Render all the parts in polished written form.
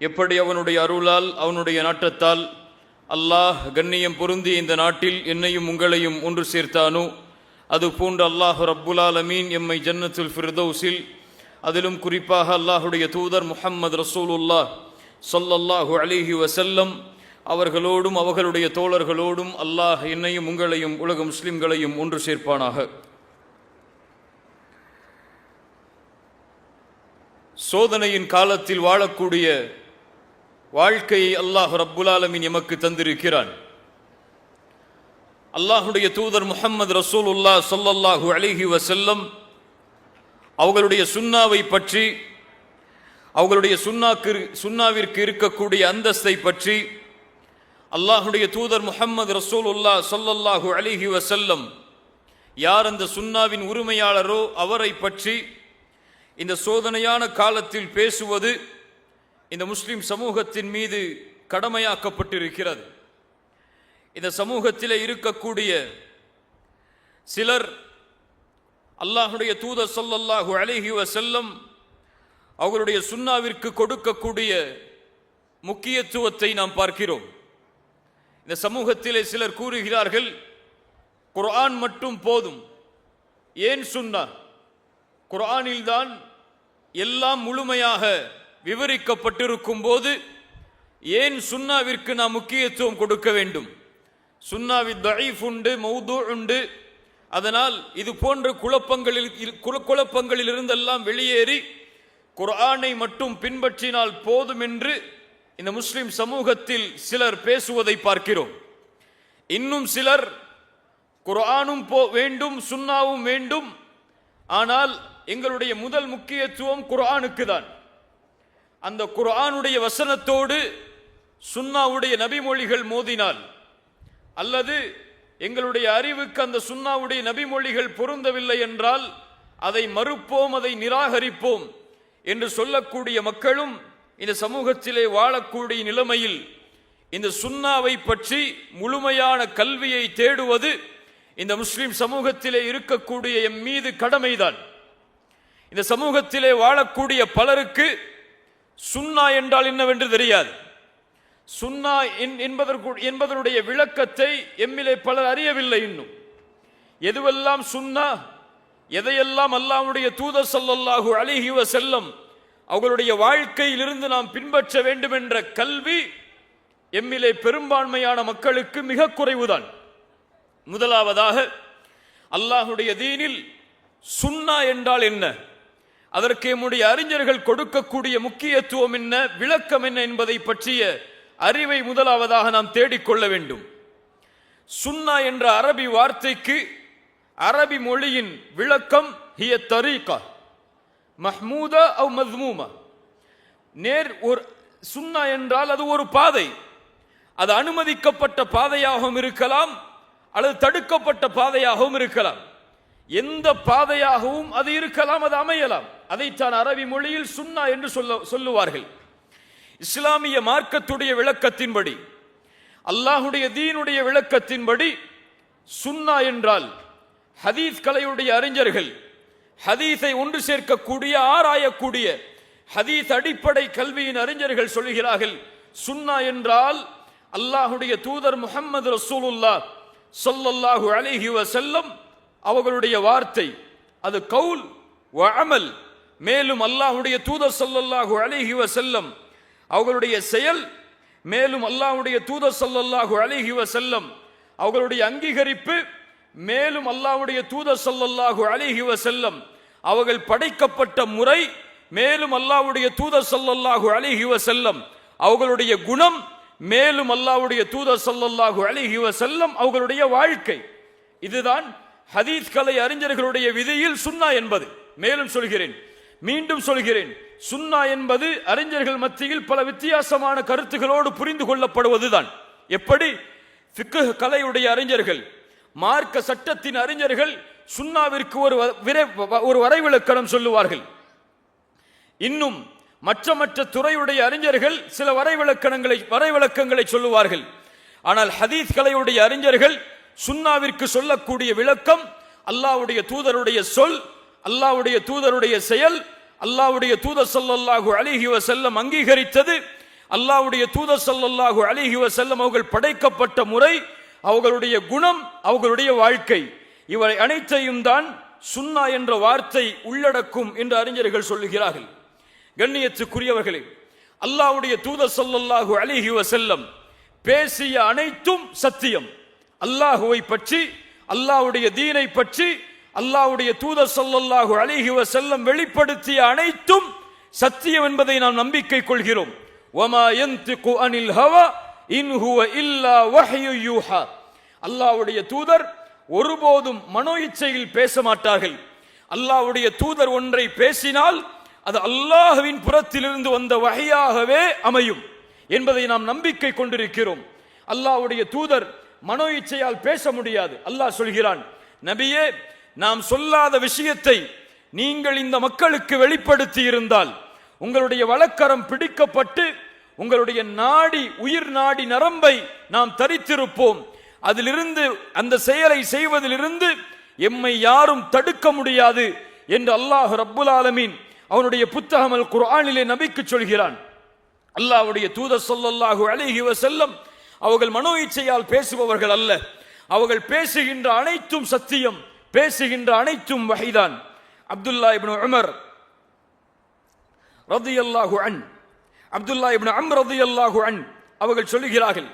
எப்படி அவனுடைய அருளால் அவனுடைய நாட்டத்தால் அல்லாஹ் கண்ணியம் பொருந்தி இந்த நாட்டில் என்னையும் உங்களையும் ஒன்று சேர்த்தானோ அது போன்று அல்லாஹ் ரப்புல் ஆலமீன் எம்மை ஜன்னத்துல் ஃபிர்தௌஸில் அதிலும் குறிப்பாக அல்லாஹுடைய தூதர் முஹம்மது ரசூலுல்லாஹ் ஸல்லல்லாஹு அலைஹி வஸல்லம் அவர்களோடும் அவர்களுடைய தோழர்களோடும் அல்லாஹ் என்னையும் உங்களையும் உலக முஸ்லிம்களையும் ஒன்று சேர்ப்பானாக. சோதனையின் காலத்தில் வாழக்கூடிய வாழ்க்கையை அல்லாஹ் ரப்புல் ஆலமீன் எமக்கு தந்திருக்கிறான். அல்லாஹுடைய தூதர் முஹம்மது ரசூலுல்லாஹ் ஸல்லல்லாஹு அலைஹி வஸல்லம் அவர்களுடைய சுன்னாவை பற்றி, அவர்களுடைய சுன்னாவிற்கு இருக்கக்கூடிய அந்தஸ்தை பற்றி அல்லாஹுடைய தூதர் முஹம்மது ரசூலுல்லாஹ் ஸல்லல்லாஹு அலைஹி வஸல்லம் யார் அந்த சுன்னாவின் உரிமையாளரோ அவரை பற்றி இந்த சோதனையான காலத்தில் பேசுவது இந்த முஸ்லிம் சமூகத்தின் மீது கடமையாக்கப்பட்டிருக்கிறது. இந்த சமூகத்திலே இருக்கக்கூடிய சிலர் அல்லாஹுடைய தூதர் ஸல்லல்லாஹு அலைஹி வஸல்லம் அவர்களுடைய சுன்னாவிற்கு கொடுக்கக்கூடிய முக்கியத்துவத்தை நாம் பார்க்கிறோம். இந்த சமூகத்திலே சிலர் கூறுகிறார்கள், குர்ஆன் மட்டும் போதும், ஏன் சுன்னா? குர்ஆனில்தான் எல்லாம் முழுமையாக விவரிக்கப்பட்டிருக்கும் போது ஏன் சுன்னாவிற்கு நாம் முக்கியத்துவம் கொடுக்க வேண்டும்? சுன்னாவில் தஈஃப் உண்டு, மௌது உண்டு. அதனால் இது போன்ற குழப்பங்களில் இருந்தெல்லாம் வெளியேறி குர்ஆனை மட்டும் பின்பற்றினால் போதும் என்று இந்த முஸ்லிம் சமூகத்தில் சிலர் பேசுவதை பார்க்கிறோம். இன்னும் சிலர் குர்ஆனும் வேண்டும், சுன்னாவும் வேண்டும், ஆனால் எங்களுடைய முதல் முக்கியத்துவம் குர்ஆனுக்கு தான். அந்த குர்ஆனுடைய வசனத்தோடு சுன்னாவுடைய நபிமொழிகள் மோதினால், அல்லது எங்களுடைய அறிவுக்கு அந்த சுன்னாவுடைய நபிமொழிகள் பொருந்தவில்லை என்றால் அதை மறுப்போம், அதை நிராகரிப்போம் என்று சொல்லக்கூடிய மக்களும் இந்த சமூகத்திலே வாழக்கூடிய நிலைமையில் இந்த சுன்னாவை பற்றி முழுமையான கல்வியை தேடுவது இந்த முஸ்லிம் சமூகத்திலே இருக்கக்கூடிய எம் மீது கடமைதான். இந்த சமூகத்திலே வாழக்கூடிய பலருக்கு சுன்னா என்றால் என்னவென்று தெரியாது. சுன்னா என்பதனுடைய விளக்கத்தை எம்மிலே பலர் அறியவில்லை. இன்னும் எதுவெல்லாம் சுன்னா, எதையெல்லாம் அல்லாஹ்வுடைய தூதர் ஸல்லல்லாஹு அலைஹி வஸல்லம் அவர்களுடைய வாழ்க்கையிலிருந்து நாம் பின்பற்ற வேண்டும் என்ற கல்வி எம்மிலே பெரும்பான்மையான மக்களுக்கு மிக குறைவுதான். முதலாவதாக அல்லாஹ்வுடைய தீனில் சுன்னா என்றால் என்ன, அதற்கு எம்முடைய அறிஞர்கள் கொடுக்கக்கூடிய முக்கியத்துவம் என்ன, விளக்கம் என்ன என்பதை பற்றிய அறிவை முதலாவதாக நாம் தேடிக்கொள்ள வேண்டும். சுன்னா என்ற அரபி வார்த்தைக்கு அரபி மொழியின் விளக்கம் ஹிய தரீகா மஹ்மூதா அவ் மஸ்மூமா. ஒரு சுன்னா என்றால் அது ஒரு பாதை. அது அனுமதிக்கப்பட்ட பாதையாகவும் இருக்கலாம், அல்லது தடுக்கப்பட்ட பாதையாகவும் இருக்கலாம். எந்த பாதையாகவும் அது இருக்கலாம், அது அமையலாம். அதைத்தான் அரபி மொழியில் சுன்னா என்று சொல்லுவார்கள். இஸ்லாமிய மார்க்கத்துடைய விளக்கத்தின்படி, அல்லாஹுடைய தீனுடைய விளக்கத்தின்படி சுன்னா என்றால் ஹதீஸ் கலையுடைய அறிஞர்கள், ஹதீஸை ஒன்று சேர்க்கக்கூடிய ஆராயக்கூடிய ஹதீஸ் அடிப்படை கல்வியின் அறிஞர்கள் சொல்கிறார்கள், சுன்னா என்றால் அல்லாஹுடைய தூதர் முஹம்மது ரசூலுல்லாஹ் ஸல்லல்லாஹு அலைஹி வஸல்லம் அவர்களுடைய வார்த்தை, அது கவுல் வ அமல். மேலும் அல்லாஹுடைய தூதர் ஸல்லல்லாஹு அலைஹி வஸல்லம் அவர்களுடைய செயல், மேலும் அல்லாஹ்வுடைய தூதர் ஸல்லல்லாஹு அலைஹி வஸல்லம் அவர்களுடைய அங்கீகரிப்பு, மேலும் அல்லாஹ்வுடைய தூதர் ஸல்லல்லாஹு அலைஹி வஸல்லம் அவர்கள் படைக்கப்பட்ட முறை, மேலும் அல்லாஹ்வுடைய தூதர் ஸல்லல்லாஹு அலைஹி வஸல்லம் அவர்களுடைய குணம், மேலும் அல்லாஹ்வுடைய தூதர் ஸல்லல்லாஹு அலைஹி வஸல்லம் அவர்களுடைய வாழ்க்கை. இதுதான் ஹதீஸ் கலை அறிஞர்களுடைய விதியில் சுன்னா என்பது. மேலும் சொல்கிறேன், மீண்டும் சொல்கிறேன், சுன்னா என்பது அறிஞர்கள் மத்தியில் பல வித்தியாசமான கருத்துகளோடு புரிந்து கொள்ளப்படுவதுதான். எப்படி ஃபிக்ஹ் கலையுடைய அறிஞர்கள், மார்க்க சட்டத்தின் அறிஞர்கள் சுன்னாவிற்கு ஒரு வரைவிலக்கணம் சொல்லுவார்கள். இன்னும் மற்ற துறையுடைய அறிஞர்கள் சில வரைவிலக்கங்களை சொல்லுவார்கள். ஆனால் ஹதீஸ் கலையுடைய அறிஞர்கள் சுன்னாவிற்கு சொல்லக்கூடிய விளக்கம் அல்லாஹ்வுடைய தூதருடைய சொல், அல்லாஹ்வுடைய தூதருடைய செயல், அல்லாஹ்வுடைய தூதர் ஸல்லல்லாஹு அலைஹி வஸல்லம் அங்கீகரித்தது, அல்லாஹ்வுடைய தூதர் ஸல்லல்லாஹு அலைஹி வஸல்லம் அவர்கள் படைக்கப்பட்ட முறை, அவர்களுடைய குணம், அவர்களுடைய வாழ்க்கை, இவை அனைத்தையும் தான் சுன்னா என்ற வார்த்தை உள்ளடக்கும் என்று அறிஞர்கள் சொல்லுகிறார்கள். கண்ணியத்துக்குரியவர்களே, அல்லாஹ்வுடைய தூதர் ஸல்லல்லாஹு அலைஹி வஸல்லம் பேசிய அனைத்தும் சத்தியம். அல்லாஹுவை பற்றி, அல்லாஹ்வுடைய தீனை பற்றி அல்லாஹ்வுடைய தூதர் ஸல்லல்லாஹு அலைஹி வஸல்லம் வெளிப்படுத்திய அனைத்தும் சத்தியம் என்பதை நாம் நம்பிக்கை கொள்கிறோம். வமா யன்திகு அனில் ஹவா இன் ஹுவ இல்லா வஹ்யு யூஹா. அல்லாஹ்வுடைய தூதர் ஒருபோதும் மனோ இச்சையில் பேச மாட்டார்கள். அல்லாஹ்வுடைய தூதர் ஒன்றை பேசினால் அது அல்லாஹ்வின் புறத்திலிருந்து வந்த வஹ்யாகவே அமையும் என்பதை நாம் நம்பிக்கை கொண்டிருக்கிறோம். அல்லாஹ்வுடைய தூதர் மனோ இச்சையால் பேச முடியாது. அல்லாஹ் சொல்கிறான், நபியே, நாம் சொல்லாத விஷயத்தை நீங்கள் இந்த மக்களுக்கு வெளிப்படுத்தி இருந்தால் உங்களுடைய வலக்கரம் பிடிக்கப்பட்டு உங்களுடைய நாடி, உயிர் நாடி நரம்பை நாம் தரித்திருப்போம். அதிலிருந்து, அந்த செயலை செய்வதிலிருந்து எம்மை யாரும் தடுக்க முடியாது என்று அல்லாஹ் ரப்புல் ஆலமீன் அவனுடைய புத்தகம் அல் குர்ஆனிலே நபிக்கு சொல்கிறான். அல்லாஹ்வுடைய தூதர் ஸல்லல்லாஹு அலைஹி வஸல்லம் அவர்கள் மனோ இச்சையால் பேசுபவர்கள் அல்ல. அவர்கள் பேசுகின்ற அனைத்தும் சத்தியம், பேசுகின்ற அனைத்தும் வஹீதான். அப்துல்லா இப்னு உமர் ரலியல்லாஹு அன்ஹு, அப்துல்லா இப்னு அம்ர் ரலியல்லாஹு அன்ஹு அவர்கள் சொல்லுகிறார்கள்,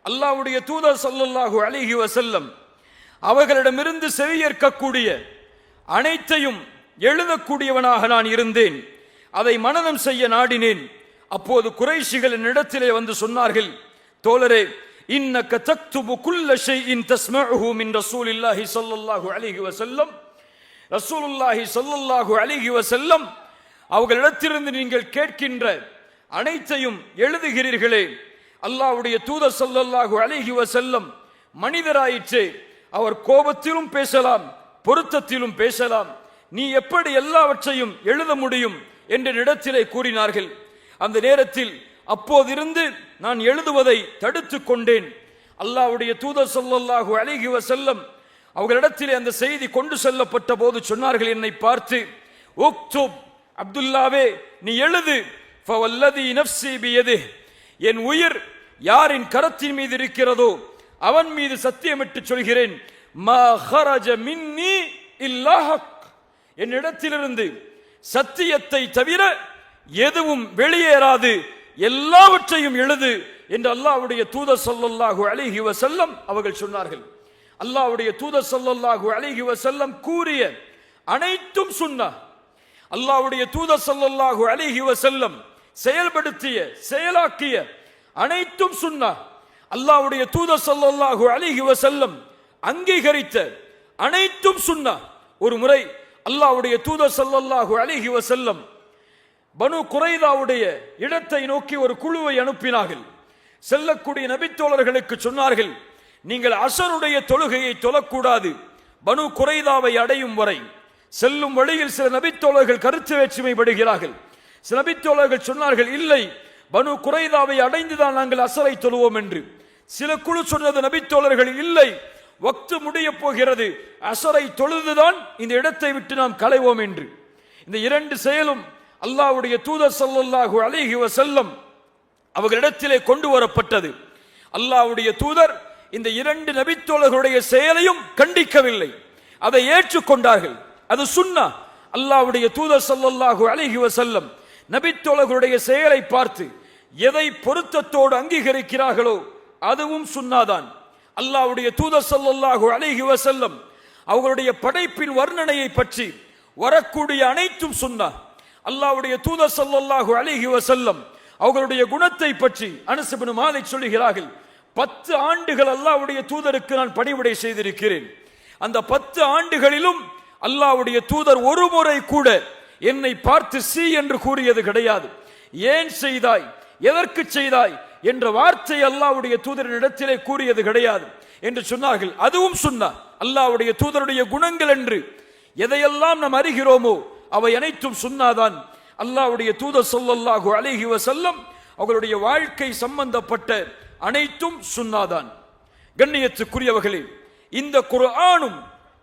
அல்லாஹ்வுடைய தூதர் ஸல்லல்லாஹு அலைஹி வஸல்லம் அவர்களிடமிருந்து செவியேற்கக்கூடிய அனைத்தையும் எழுதக்கூடியவனாக நான் இருந்தேன். அதை மனனம் செய்ய நாடினேன். அப்போது குறைஷிகள் என்னிடத்திலே வந்து சொன்னார்கள், தோழரே, இன்னக தக்துபு குல்ல ஷைஇன் தஸ்மஉஹு மின் ரசூலில்லாஹி ஸல்லல்லாஹு அலைஹி வஸல்லம். ரசூலுல்லாஹி ஸல்லல்லாஹு அலைஹி வஸல்லம் அவர்களிடத்திலிருந்து நீங்கள் கேட்கின்ற அனைத்தையும் எழுதுகிறீர்களே. அல்லாஹ்வுடைய தூதர் ஸல்லல்லாஹு அலைஹி வஸல்லம் மனிதராயிற்றே, அவர் கோபத்திலும் பேசலாம், பொருத்தத்திலும் பேசலாம். நீ எப்படி எல்லாவற்றையும் எழுத முடியும் என்ற இடத்திலே கூறினார்கள். அந்த நேரத்தில் அப்போதிருந்து நான் எழுதுவதை தடுத்து கொண்டேன். அல்லாஹ்வுடைய தூதர் ஸல்லல்லாஹு அலைஹி வஸல்லம் அவர்களிடத்திலே அந்த செய்தி கொண்டு செல்லப்பட்ட போது சொன்னார்கள் என்னை பார்த்து, உக்துப், அப்துல்லாவே நீ எழுது. ஃபவல்லதி நஃப்ஸி பியதிஹ், என் உயிர் யாரின் கரத்தின் மீது இருக்கிறதோ அவன் மீது சத்தியமிட்டு சொல்கிறேன், மா ஹரஜ மின்னி இல்லா ஹக், என்னிடத்திலிருந்து சத்தியத்தை தவிர எதுவும் வெளியேறாது, எல்லாவற்றையும் எழுது என்று அல்லாஹ்வுடைய தூதர் ஸல்லல்லாஹு அலைஹி வஸல்லம் அவர்கள் சொன்னார்கள். அல்லாஹ்வுடைய தூதர் ஸல்லல்லாஹு அலைஹி வஸல்லம் கூறிய அனைத்தும் சுன்னா. அல்லாஹ்வுடைய தூதர் ஸல்லல்லாஹு அலைஹி வஸல்லம் செயல்படுத்திய, செயலாக்கிய அனைத்தும் சுன்னா. அல்லாஹ்வுடைய தூதர் ஸல்லல்லாஹு அலைஹி வஸல்லம் அங்கீகரித்த அனைத்தும் சுன்னா. ஒரு முறை அல்லாஹ்வுடைய தூதர் ஸல்லல்லாஹு அலைஹி வஸல்லம் பனு குறைதாவுடைய இடத்தை நோக்கி ஒரு குழுவை அனுப்பினார்கள். செல்லக்கூடிய நபித்தோழர்களுக்கு சொன்னார்கள், நீங்கள் அஸருடைய தொழுகையை தொழக்கூடாது பனு குறைதாவை அடையும் வரை. செல்லும் வழியில் சில நபித்தோழர்கள் கருத்து வேற்றுமை படுகிறார்கள். சில நபித்தோழர்கள் சொன்னார்கள், இல்லை, பனு குறைதாவை அடைந்துதான் நாங்கள் அஸரை தொழுவோம் என்று. சில குழு சொன்னது நபித்தோழர்கள், இல்லை, வக்து முடிய போகிறது, அஸரை தொழுதுதான் இந்த இடத்தை விட்டு நாம் களைவோம் என்று. இந்த இரண்டு செயலும் அல்லாஹ்வுடைய தூதர் ஸல்லல்லாஹு அலைஹி வஸல்லம் அவர்களிடத்திலே கொண்டு வரப்பட்டது. அல்லாஹ்வுடைய தூதர் இந்த இரண்டு நபித்தோழர்களுடைய செயலையும் கண்டிக்கவில்லை, அதை ஏற்றுக்கொண்டார்கள். அது சுன்னா. அல்லாஹ்வுடைய தூதர் ஸல்லல்லாஹு அலைஹி வஸல்லம் நபித்தோழர்களுடைய செயலை பார்த்து எதை பொருத்தத்தோடு அங்கீகரிக்கிறார்களோ அதுவும் சுன்னாதான். அல்லாஹ்வுடைய தூதர் ஸல்லல்லாஹு அலைஹி வஸல்லம் அவர்களுடைய படைப்பின் வர்ணனையை பற்றி வரக்கூடிய அனைத்தும் சுன்னா. அல்லாஹ்வுடைய தூதர் ஸல்லல்லாஹு அலைஹி வஸல்லம் அவர்களுடைய குணத்தை பற்றி அனஸ் இப்னு மாலிக் சொல்கிறார்கள், 10 ஆண்டுகள் அல்லாஹ்வுடைய தூதருக்கு நான் பணிவிடை செய்திருக்கிறேன். அந்த 10 ஆண்டுகளிலும் அல்லாஹ்வுடைய தூதர் ஒரு முறை கூட என்னை பார்த்து சி என்று கூறியது கிடையாது. ஏன் செய்தாய், எதற்கு செய்தாய் என்ற வார்த்தை அல்லாஹ்வுடைய தூதரின் இடத்திலே கூறியது கிடையாது என்று சொன்னார்கள். அதுவும் சுன்னா. அல்லாஹ்வுடைய தூதருடைய குணங்கள் என்று எதையெல்லாம் நாம் அறிகிறோமோ அவை அனைத்தும் சுன்னாதான். அல்லாஹ்வுடைய தூதர் ஸல்லல்லாஹு அலைஹி வஸல்லம் அவர்களுடைய வாழ்க்கை சம்பந்தப்பட்ட அனைத்தும் சுன்னாதான். கண்ணியத்துக்குரியவர்களே, இந்த குர்ஆனும்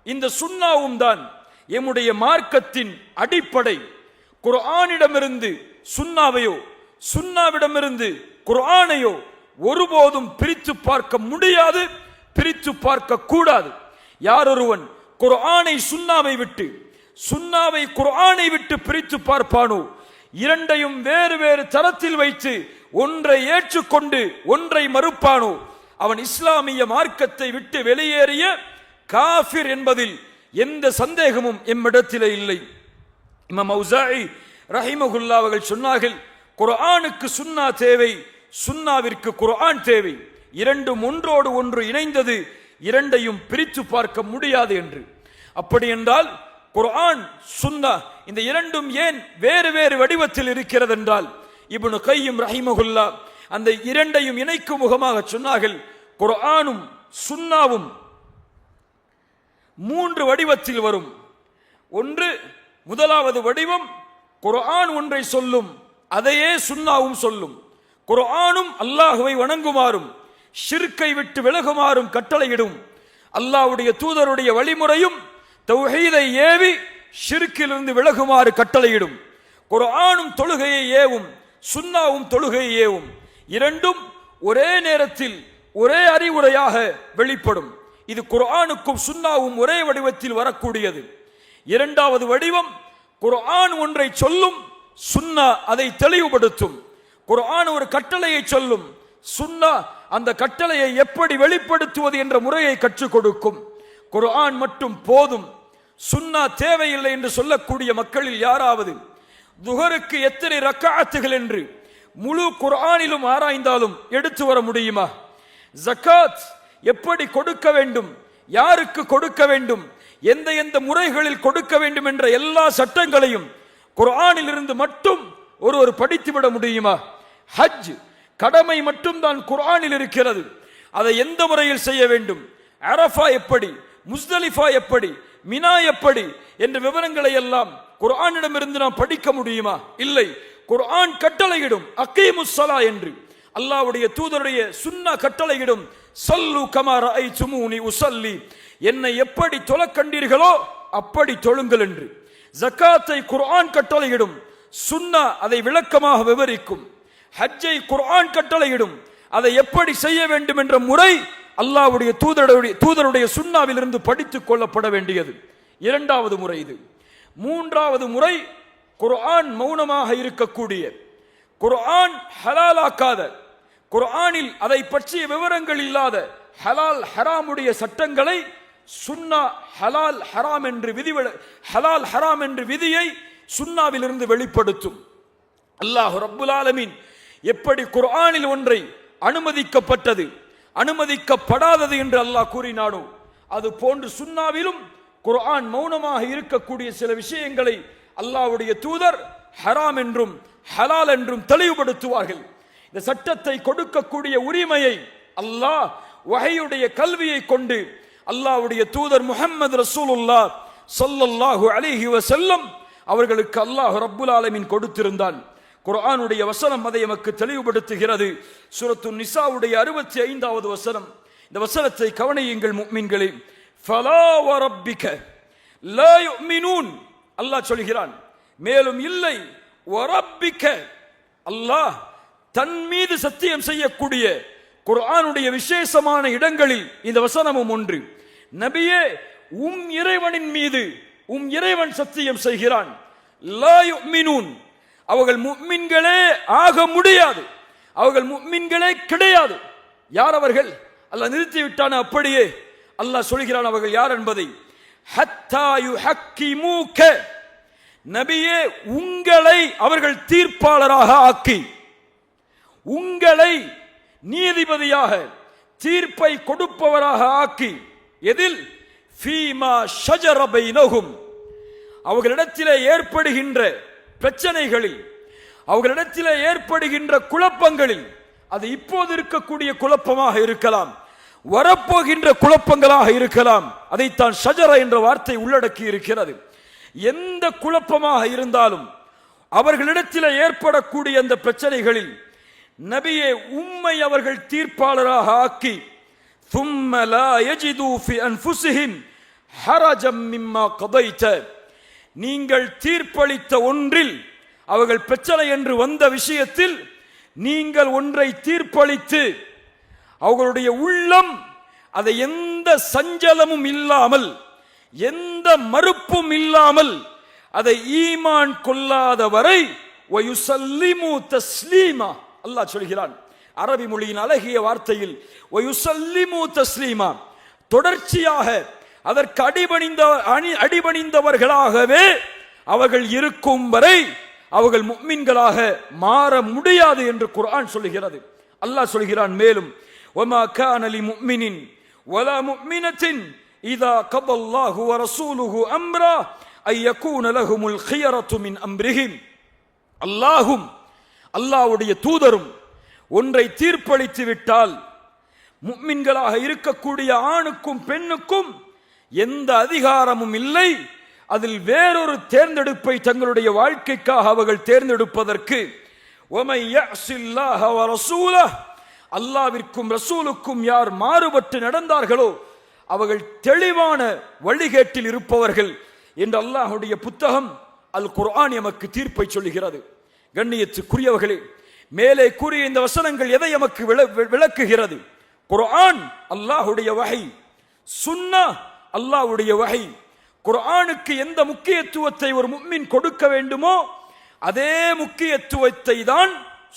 இந்த சுன்னாவும் தான் எம்முடைய மார்க்கத்தின் அடிப்படை. குர்ஆனிடமிருந்து சுன்னாவையோ, சுன்னாவிடமிருந்து குர்ஆனையோ ஒருபோதும் பிரித்து பார்க்க முடியாது, பிரித்து பார்க்க கூடாது. யாரொருவன் குர்ஆனை சுன்னாவை விட்டு, சுன்னாவை குர்ஆனை விட்டு பிரித்து பார்ப்பானோ, இரண்டையும் வேறு வேறு தரத்தில் வைத்து ஒன்றை ஏற்றுக்கொண்டு ஒன்றை மறுப்பானோ, அவன் இஸ்லாமிய மார்க்கத்தை விட்டு வெளியேறிய காஃபிர் என்பதில் எந்த சந்தேகமும் எம்மிடத்திலே இல்லை. இமாம் அவுஸாஇ ரஹிமஹுல்லாஹ் அவர்கள் சொன்னார்கள், குர்ஆனுக்கு சுன்னா தேவை, சுன்னாவிற்கு குர்ஆன் தேவை. இரண்டும் ஒன்றோடு ஒன்று இணைந்தது, இரண்டையும் பிரித்து பார்க்க முடியாது என்று. அப்படி என்றால் குர்ஆன் சுன்னா இந்த இரண்டும் ஏன் வேறு வேறு வடிவத்தில் இருக்கிறது என்றால், இப்னு கய்யிம் ரஹிமஹுல்லாஹ் அந்த இரண்டையும் இணைக்கும் முகமாக சொன்னார்கள், குர்ஆனும் சுன்னாவும் 3 வடிவத்தில் வரும். ஒன்று, முதலாவது வடிவம் குர்ஆன் ஒன்றை சொல்லும், அதையே சுன்னாவும் சொல்லும். குர்ஆனும் அல்லாஹ்வை வணங்குமாறும் ஷிர்க்கை விட்டு விலகுமாறும் கட்டளையிடும். அல்லாஹ்வுடைய தூதருடைய வழிமுறையும் தௌஹீதை ஏவி ஷிர்க்கிலிருந்து விலகுமாறு கட்டளையிடும். குர்ஆனும் தொழுகையை ஏவும், சுன்னாவும் தொழுகையை ஏவும். இரண்டும் ஒரே நேரத்தில் ஒரே அறிவுரையாக வெளிப்படும். இது குர்ஆனுக்கும் சுன்னாவும் ஒரே வடிவத்தில் வரக்கூடியது. இரண்டாவது வடிவம், குர்ஆன் ஒன்றை சொல்லும், சுன்னா அதை தெளிவுபடுத்தும். குர்ஆன் ஒரு கட்டளையை சொல்லும், சுன்னா அந்த கட்டளையை எப்படி வெளிப்படுத்துவது என்ற முறையை கற்றுக் கொடுக்கும். குர்ஆன் மட்டும் போதும், சுன்னா தேவையில்லை என்று சொல்லக்கூடிய மக்களில் யாராவது துஹருக்கு எத்தனை ரக்காத்துகள் என்று முழு குர்ஆனிலும் ஆராய்ந்தாலும் எடுத்து வர முடியுமா? ஜகாத் எப்படி கொடுக்க வேண்டும், யாருக்கு கொடுக்க வேண்டும், எந்த எந்த முறைகளில் கொடுக்க வேண்டும் என்ற எல்லா சட்டங்களையும் குர்ஆனில் இருந்து மட்டும் ஒருவர் படித்துவிட முடியுமா? ஹஜ் கடமை மட்டும் தான் குர்ஆனில் இருக்கிறது, அதை எந்த முறையில் செய்ய வேண்டும், அரஃபா எப்படி, முஸ்தலிஃபா எப்படி, மினா எப்படி என்ற விவரங்களை எல்லாம் குர்ஆனிடமிருந்து நாம் படிக்க முடியுமா? இல்லை. குர்ஆன் கட்டளையிடும் அகீமுஸ் ஸலா என்று, அல்லாஹ்வுடைய தூதருடைய சுன்னா கட்டளையிடும் ஸல்லு கமா ரஅய்துமூனி உஸல்லி, என்னை எப்படி தொழக் கண்டீர்களோ அப்படி தொழுங்கள் என்று. ஜகாத்தை குர்ஆன் கட்டளையிடும், சுன்னா அதை விளக்கமாக விவரிக்கும். ஹஜ்ஜை குர்ஆன் கட்டளையிடும், அதை எப்படி செய்ய வேண்டும் என்ற முறை அல்லாஹ்வுடைய தூதருடைய சுன்னாவில் இருந்து படித்துக் கொள்ளப்பட வேண்டியது. இரண்டாவது முறை இது. மூன்றாவது முறை, குர்ஆன் மௌனமாக இருக்கக்கூடிய, குர்ஆன் ஹலாலாக்காத, குர்ஆனில் அதை பற்றிய விவரங்கள் இல்லாத ஹலால் ஹராமுடைய சட்டங்களை சுன்னா ஹலால் ஹராம் என்று ஹலால் ஹராம் என்று விதியை சுன்னாவில் இருந்து வெளிப்படுத்தும். அல்லாஹ் ரப்புல் ஆலமீன் எப்படி குர்ஆனில் ஒன்றை அனுமதிக்கப்பட்டது, அனுமதிக்கப்படாதது என்று அல்லாஹ் கூறினானோ, அது போன்று சுன்னாவிலும் குர்ஆன் மௌனமாக இருக்கக்கூடிய சில விஷயங்களை அல்லாஹ்வுடைய தூதர் ஹராம் என்றும் ஹலால் என்றும் தெளிவுபடுத்துவார்கள். இந்த சட்டத்தை கொடுக்கக்கூடிய உரிமையை அல்லாஹ் வஹீயுடைய கல்வியை கொண்டு அல்லாஹ்வுடைய தூதர் முஹம்மது ரசூலுல்லாஹ் ஸல்லல்லாஹு அலைஹி வஸல்லம் அவர்களுக்கு அல்லாஹ் ரப்புல் ஆலமீன் கொடுத்திருந்தான். குர்ஆனுடைய வசனம் அதை நமக்கு தெளிவுபடுத்துகிறது. சூரத்து நிசாவுடைய 65வது வசனம். இந்த வசனத்தை கவனியுங்கள் முஃமின்களே. ஃபலா வரப்பிக லா யுமினூன், அல்லாஹ் சொல்கிறான். மேலும் இல்லை, வரப்பிக, அல்லாஹ் தன் மீது சத்தியம் செய்யக்கூடிய குர்ஆனுடைய விசேஷமான இடங்களில் இந்த வசனமும் ஒன்று. நபியே, இறைவனின் மீது இறைவன் சத்தியம் செய்கிறான். லா யுமினூன், அவர்கள் முஃமின்களே ஆக முடியாது, அவர்கள் முஃமின்களே கிடையாது. யார் அவர்கள்? அல்லாஹ் நிறுத்திவிட்டான அப்படியே அல்லாஹ் சொல்கிறான் அவர்கள் யார் என்பதை. ஹத்தா யுஹக்கிமூக, நபியே உங்களை அவர்கள் தீர்ப்பாளராக ஆக்கி, உங்களை நீதிபதியாக தீர்ப்பை கொடுப்பவராக ஆக்கி, எதில்? ஃபீமா ஷஜர பைனஹும், அவர்களிடத்திலே ஏற்படுகின்ற பிரச்சனைகளில், அவர்களிடத்திலே ஏற்படுகின்ற குழப்பங்களில், அது இப்போது இருக்கக்கூடிய குழப்பமாக இருக்கலாம், வரப்போகின்ற குழப்பங்களாக இருக்கலாம், அதைத்தான் ஷஜர என்ற வார்த்தை உள்ளடக்கி இருக்கிறது. எந்த குழப்பமாக இருந்தாலும் அவர்களிடத்தில் ஏற்படக்கூடிய அந்த பிரச்சனைகளில் நபியே உம்மை அவர்கள் தீர்ப்பாளராக ஆக்கி, ثُمَّ لَا يَجِدُوا فِي أَنفُسِهِمْ حَرَجًا مِمَّا قَضَيْتَ, நீங்கள் தீர்ப்பளித்த ஒன்றில் அவர்கள் பிரச்சனை என்று வந்த விஷயத்தில் நீங்கள் ஒன்றை தீர்ப்பளித்து அவர்களுடைய உள்ளம் அதை எந்த சஞ்சலமும் இல்லாமல் எந்த மறுப்பும் இல்லாமல் அதை ஈமான் கொள்ளாத வரை வயுசல்லிமு தஸ்லீமா அல்லாஹ் சொல்கிறான். அரபி மொழியின் அழகிய வார்த்தையில் வயுசல்லிமு தஸ்லீமா, தொடர்ச்சியாக அதற்கு அடிபணிந்தவர்களாகவே அவர்கள் இருக்கும் வரை அவர்கள் முஃமின்களாக மாற முடியாது என்று குர்ஆன் சொல்கிறது. அல்லாஹ் சொல்கிறான் மேலும், வமா கான லிமுஃமினின் வலா முஃமினத்தின் இதா கதல்லாஹு வரசூலுஹு அம்ரா ஐயகூன லஹுமுல் கியரத்து மின் அம்ரிஹிம். அல்லாஹும் அல்லாஹ்வுடைய தூதரும் ஒன்றை தீர்ப்பளித்து விட்டால் முஃமின்களாக இருக்கக்கூடிய ஆணுக்கும் பெண்ணுக்கும் எந்த அதிகாரமும் இல்லை அதில் வேறொரு தேர்ந்தெடுப்பை தங்களுடைய வாழ்க்கைக்காக அவர்கள் தேர்ந்தெடுப்பதற்கு. வமை யஅஸில்லாஹ வரசூலஹ், அல்லாஹ்விற்கும் ரசூலுக்கும் யார் மாறுபட்டு நடந்தார்களோ அவர்கள் தெளிவான வழிகேட்டில் இருப்பவர்கள் என்று அல்லாஹ்வுடைய புத்தகம் அல் குர்ஆன் எமக்கு தீர்ப்பை சொல்லுகிறது. கண்ணியத்துக்குரியவர்களே, மேலே கூறிய இந்த வசனங்கள் எதை எமக்கு விளக்குகிறது? குர்ஆன் அல்லாஹ்வுடைய வஹி, சுன்னா அல்லாஹ்வுடைய வஹி. குர்ஆனுக்கு எந்த முக்கியத்துவத்தை ஒரு முஃமின் கொடுக்க வேண்டுமோ அதே முக்கியத்துவத்தை தான்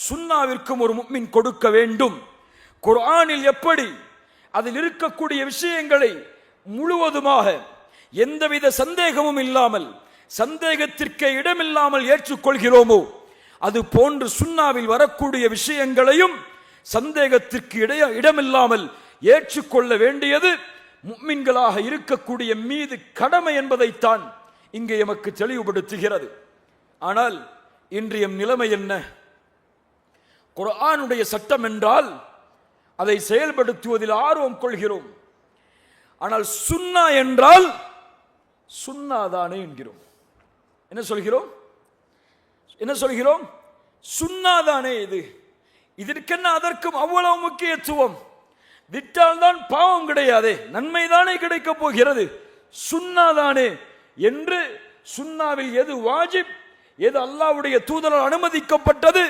சுன்னாவிற்கும் ஒரு முஃமின் கொடுக்க வேண்டும். குர்ஆனில் எப்படி அதில் இருக்கக்கூடிய விஷயங்களை முழுவதுமாக எந்தவித சந்தேகமும் இல்லாமல் சந்தேகத்திற்கே இடமில்லாமல் ஏற்றுக்கொள்கிறோமோ அது போன்று சுன்னாவில் வரக்கூடிய விஷயங்களையும் சந்தேகத்திற்கு இடமில்லாமல் ஏற்றுக்கொள்ள வேண்டியது முஃமின்களாக இருக்கக்கூடிய மீது கடமை என்பதைத்தான் இங்கே எமக்கு தெளிவுபடுத்துகிறது. ஆனால் இன்றைய நிலைமை என்ன? குர்ஆனுடைய சட்டம் என்றால் அதை செயல்படுத்துவதில் ஆர்வம் கொள்கிறோம். ஆனால் சுன்னா என்றால் சுன்னாதானே என்கிறோம். என்ன சொல்கிறோம்? சுன்னாதானே இது, இதற்கென்ன அதற்கும் அவ்வளவு முக்கியத்துவம்? விட்டால் தான் பாவம் கிடையாதே, நன்மைதானே கிடைக்க போகிறது, சுன்னாதானே என்று சுன்னாவில் எது வாஜிப், எது அல்லாஹ்வுடைய தூதரால் அனுமதிக்கப்பட்டது,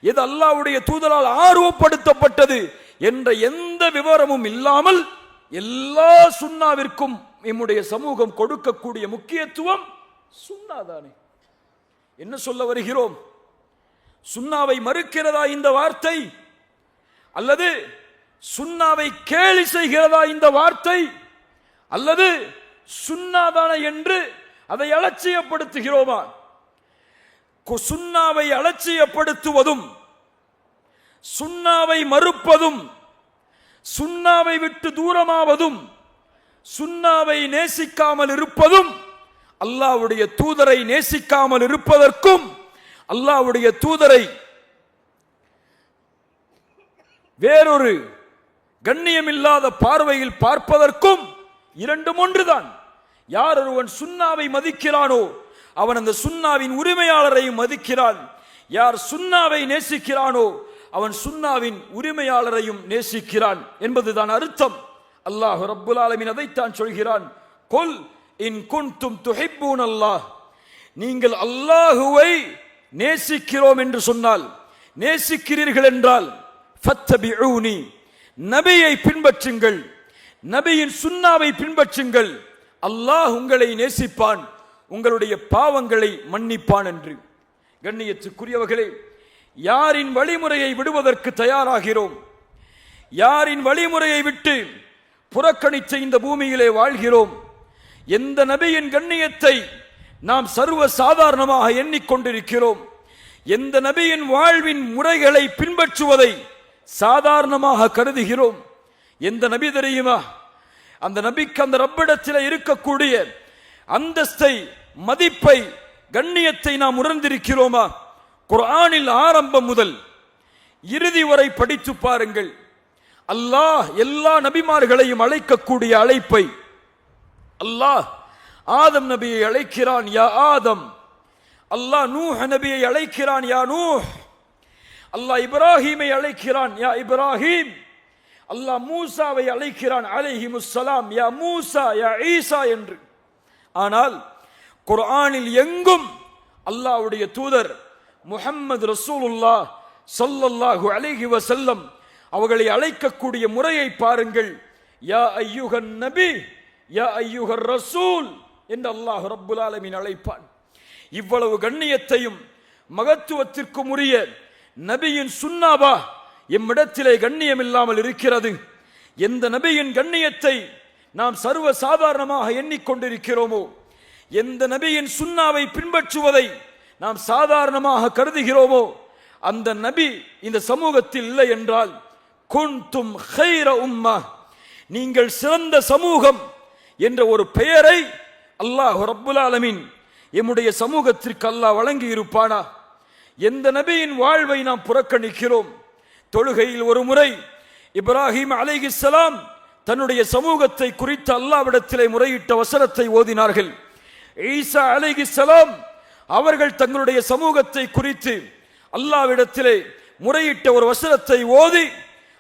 எது அல்லாஹ்வுடைய தூதரால் ஆர்வப்படுத்தப்பட்டது என்ற எந்த விவரமும் இல்லாமல் எல்லா சுன்னாவிற்கும் நம்முடைய சமூகம் கொடுக்கக்கூடிய முக்கியத்துவம் சுன்னாதானே. என்ன சொல்ல வருகிறோம்? சுன்னாவை மறுக்கிறதா இந்த வார்த்தை? அல்லது சுன்னாவை கேலி செய்கிறதா இந்த வார்த்தை? அல்லது சுன்னாதான என்று அதை அலட்சியப்படுத்துகிறோமா? சுன்னாவை அலட்சியப்படுத்துவதும் சுன்னாவை மறுப்பதும் சுன்னாவை விட்டு தூரமாவதும் சுன்னாவை நேசிக்காமல் இருப்பதும் அல்லாஹ்வுடைய தூதரை நேசிக்காமல் இருப்பதற்கும் அல்லாஹ்வுடைய தூதரை வேறொரு கண்ணியமில்லாத பார்வையில் பார்ப்பதற்கும் இரண்டும் ஒன்றுதான். யார் ஒருவன் சுன்னாவை மதிக்கிறானோ அவன் அந்த சுன்னாவின் உரிமையாளரையும் மதிக்கிறான். யார் சுன்னாவை நேசிக்கிறானோ அவன் சுன்னாவின் உரிமையாளரையும் நேசிக்கிறான் என்பதுதான் அர்த்தம். அல்லாஹ் ரப்புல் ஆலமீன் அதைத்தான் சொல்கிறான். குல் இன் குன்தும் துஹிப்பூன் அல்லாஹ், நீங்கள் அல்லாஹுவை நேசிக்கிறோம் என்று சொன்னால், நேசிக்கிறீர்கள் என்றால் ஃபத்தபிஊனி, நபியை பின்பற்றுங்கள், நபியின் சுன்னாவை பின்பற்றுங்கள், அல்லாஹ் உங்களை நேசிப்பான், உங்களுடைய பாவங்களை மன்னிப்பான் என்று. கண்ணியத்துக்குரியவர்களே, யாரின் வழிமுறையை விடுவதற்கு தயாராகிறோம், யாரின் வழிமுறையை விட்டு புறக்கணித்த இந்த பூமியிலே வாழ்கிறோம், எந்த நபியின் கண்ணியத்தை நாம் சர்வ சாதாரணமாக எண்ணிக்கொண்டிருக்கிறோம், எந்த நபியின் வாழ்வின் முறைகளை பின்பற்றுவதை சாதாரணமாக கருதுகிறோம், எந்த நபி தெரியுமா? அந்த நபிக்கு அந்த ரப்பிடத்தில் இருக்கக்கூடிய அந்தஸ்தை, மதிப்பை, கண்ணியத்தை நாம் உணர்ந்திருக்கிறோமா? குர்ஆனில் ஆரம்பம் முதல் இறுதி வரை படித்து பாருங்கள். அல்லாஹ் எல்லா நபிமார்களையும் அழைக்கக்கூடிய அழைப்பை, அல்லாஹ் ஆதம் நபியை அழைக்கிறான், யா ஆதம். அல்லாஹ் நூஹ் நபியை அழைக்கிறான், யா நூஹ். அல்லாஹ் இப்ராஹீமை அழைக்கிறான், யா இப்ராஹீம். அல்லாஹ் மூசாவை அழைக்கிறான், அலைஹிமுஸ்ஸலாம், யா மூசா, யா ஈசா என்று. ஆனால் குர்ஆனில் எங்கும் அல்லாஹ்வுடைய தூதர் முஹம்மது ரசூலுல்லாஹ் ஸல்லல்லாஹு அலைஹி வஸல்லம் அவர்களை அழைக்கக்கூடிய முறையை பாருங்கள். யா அய்யுஹன் நபி, யா ஐயுஹர் ரசூல் என்று அல்லாஹ் ரப்புல் ஆலமீன் அழைப்பான். இவ்வளவு கண்ணியத்தையும் மகத்துவத்திற்கும் உரிய நபியின் சுன்னாவா எம்மிடத்திலே கண்ணியம் இல்லாமல் இருக்கிறது? எந்த நபியின் கண்ணியத்தை நாம் சர்வ சாதாரணமாக எண்ணிக்கொண்டிருக்கிறோமோ, எந்த நபியின் சுன்னாவை பின்பற்றுவதை நாம் சாதாரணமாக கருதுகிறோமோ, அந்த நபி இந்த சமூகத்தில் இல்லை என்றால் குன்தும் கைர உம்மா, நீங்கள் சிறந்த சமூகம் என்ற ஒரு பெயரை அல்லாஹ் ரப்புல் ஆலமீன் எம்முடைய சமூகத்திற்கு அல்லாஹ் வழங்கி இருப்பானா? எந்த நபியின் வாழ்வை நாம் புறக்கணிக்கிறோம்? தொழுகையில் ஒரு முறை இப்ராஹிம் அலைஹிஸ்ஸலாம் தன்னுடைய சமூகத்தை குறித்து அல்லாஹ்விடத்திலே முறையிட்ட வசனத்தை ஓதினார்கள். ஈசா அலைஹிஸ்ஸலாம் அவர்கள் தங்களுடைய சமூகத்தை குறித்து அல்லாஹ்விடத்திலே முறையிட்ட ஒரு வசனத்தை ஓதி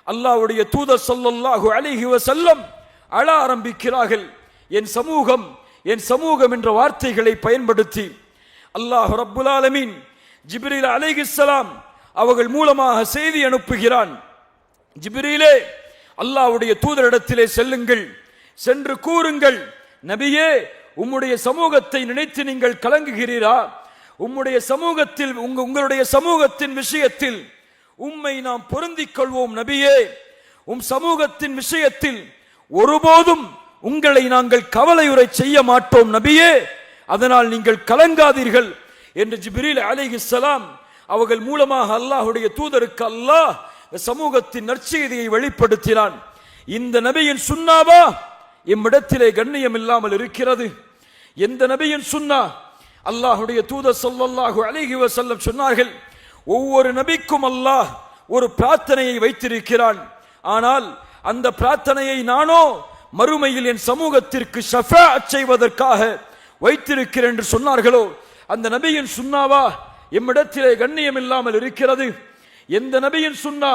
அல்லாஹ்வுடைய தூதர் ஸல்லல்லாஹு அலைஹி வஸல்லம் அழ ஆரம்பிக்கிறார்கள். என் சமூகம், என் சமூகம் என்ற வார்த்தைகளை பயன்படுத்தி அல்லாஹ் ரப்புல் ஆலமீன் ஜிப்ரீல் அலைஹிஸ்ஸலாம் அவர்கள் மூலமாக செய்தி அனுப்புகிறான். ஜிப்ரீலே, அல்லாஹ்வுடைய தூதரிடத்திலே செல்லுங்கள், சென்று கூறுங்கள், நபியே உம்முடைய சமூகத்தை நினைத்து நீங்கள் கலங்குகிறீரா? உம்முடைய சமூகத்தில் உங்களுடைய சமூகத்தின் விஷயத்தில் உம்மை நாம் பொருந்திக் கொள்வோம் நபியே. சமூகத்தின் விஷயத்தில் ஒருபோதும் உங்களை நாங்கள் கவலையுறை செய்ய மாட்டோம் நபியே, அதனால் நீங்கள் கலங்காதீர்கள் என்று ஜிப்ரீல் அலைஹிஸ்ஸலாம் அவர்கள் மூலமாக அல்லாஹ்வுடைய தூதருக்கு அல்லாஹ் சமூகத்தின் நற்செய்தியை வெளிப்படுத்தினான். இந்த நபியின் சுன்னாவா எம்மிடத்திலே கண்ணியம் இல்லாமல் இருக்கிறது? எந்த நபியின் சுன்னா? அல்லாஹ்வுடைய தூதர் ஸல்லல்லாஹு அலைஹி வஸல்லம் சொன்னார்கள், ஒவ்வொரு நபிக்கும் அல்லாஹ் ஒரு பிரார்த்தனையை வைத்திருக்கிறான். ஆனால் அந்த பிரார்த்தனையை நானோ மறுமையில் என் சமூகத்திற்கு ஷஃபாஅத் செய்வதற்காக வைத்திருக்கிறேன் என்று சொன்னார்களோ, அந்த நபியின் சுன்னாவா எம்மிடத்திலே கண்ணியம் இல்லாமல் இருக்கிறது? எந்த நபியின் சுன்னா?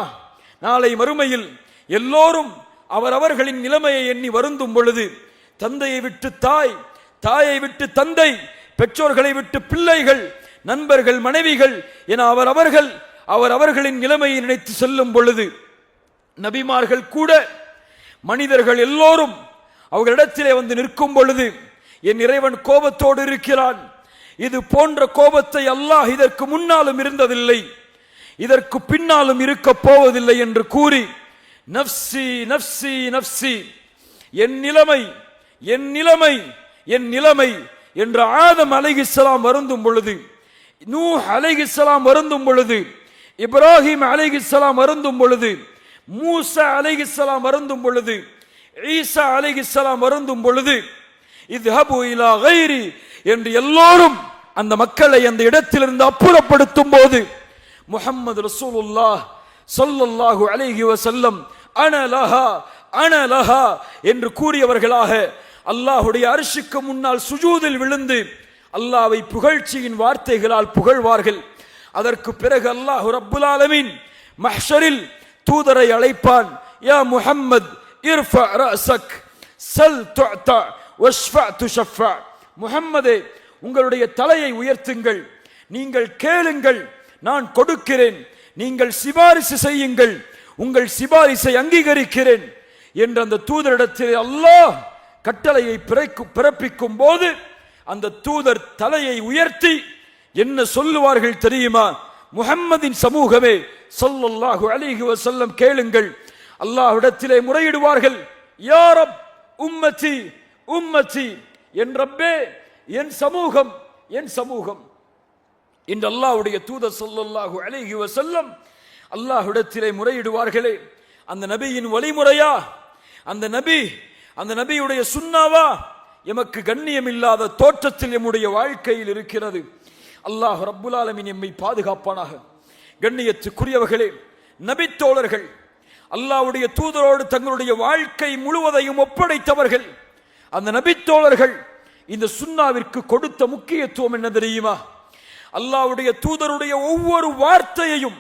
நாளை மறுமையில் எல்லோரும் அவரவர்களின் நிலைமையை எண்ணி வருந்தும் பொழுது, தந்தையை விட்டு தாய், தாயை விட்டு தந்தை, பெற்றோர்களை விட்டு பிள்ளைகள், நண்பர்கள், மனைவிகள் என அவரவர்களின் நிலைமையை நினைத்து செல்லும் பொழுது, நபிமார்கள் கூட மனிதர்கள் எல்லோரும் அவர்களிடத்திலே வந்து நிற்கும் பொழுது, என் இறைவன் கோபத்தோடு இருக்கிறான், இது போன்ற கோபத்தை அல்லாஹ் இதற்கு முன்னாலும் இருந்ததில்லை, இதற்கு பின்னாலும் இருக்க போவதில்லை என்று கூறி, நஃப்சி நஃப்சி நஃப்சி, என் நிலைமை, என் நிலைமை, என் நிலைமை என்று ஆதம் அலைஹிஸ்ஸலாம் வருந்தும் பொழுது, நூஹ் அலைஹிஸ்ஸலாம் வருந்தும் பொழுது, இப்ராஹிம் அலைஹிஸ்ஸலாம் வருந்தும் பொழுது, மூசா அலைஹிஸ்ஸலாம் வருந்தும் பொழுது, ஈசா அலைஹிஸ்ஸலாம் வருந்தும் பொழுது, இத்ஹபு இலா கைரி என்று எல்லோரும் அந்த மக்களை அந்த இடத்திலிருந்து அப்புறப்படுத்தும் போது, முஹம்மது ரசூலுல்லாஹ் ஸல்லல்லாஹு அலைஹி வஸல்லம் அன லஹா அன லஹா என்று கூறியவர்களாக அல்லாஹ்வுடைய அர்ஷுக்கு முன்னால் சுஜூதில் விழுந்து அல்லாஹ்வை புகழ்ச்சியின் வார்த்தைகளால் புகழ்வார்கள். அதற்கு பிறகு அல்லாஹ் ரப்புல் ஆலமீன் மஹ்ஷரில் தூதரை அழைப்பான். யா முஹம்மத் இர்ஃபா ரஅஸக் சல் துஅதா வஷ்ஃபா துஷஃபா, முஹம்மதே உங்களுடைய தலையை உயர்த்துங்கள், நீங்கள் கேளுங்கள், நான் கொடுக்கிறேன், நீங்கள் சிபாரிசு செய்யுங்கள், உங்கள் சிபாரிசை அங்கீகரிக்கிறேன் என்ற அந்த தூதரிடத்தில் அல்லாஹ் கட்டளையை பிறப்பிக்கும் போது அந்த தூதர் தலையை உயர்த்தி என்ன சொல்லுவார்கள் தெரியுமா? முஹம்மதின் சமூகமே ஸல்லல்லாஹு அலைஹி வஸல்லம் கேளுங்கள். அல்லாஹ்விடத்திலே முறையிடுவார்கள், யா ரப் உம்மதி உம்மதி, என் ரப்பே என் சமூகம் என் சமூகம் என்று அல்லாஹ்வுடைய தூதர் ஸல்லல்லாஹு அலைஹி வஸல்லம் அல்லாஹ்விடத்திலே முறையிடுவார்களே, அந்த நபியின் வழிமுறையா? அந்த நபியுடைய சுன்னாவா எமக்கு கண்ணியம் இல்லாத தோற்றத்தில் எம்முடைய வாழ்க்கையில் இருக்கிறது. அல்லாஹ் ரப்புல் ஆலமீன் எம்மை பாதுகாப்பானாக. கண்ணியத்துக்குரியவர்களே, நபித்தோழர்கள் அல்லாஹ்வுடைய தூதரோடு தங்களுடைய வாழ்க்கை முழுவதையும் ஒப்படைத்தவர்கள். அந்த நபித்தோழர்கள் இந்த சுன்னாவிற்கு கொடுத்த முக்கியத்துவம் என்ன தெரியுமா? அல்லாஹ்வுடைய தூதருடைய ஒவ்வொரு வார்த்தையையும்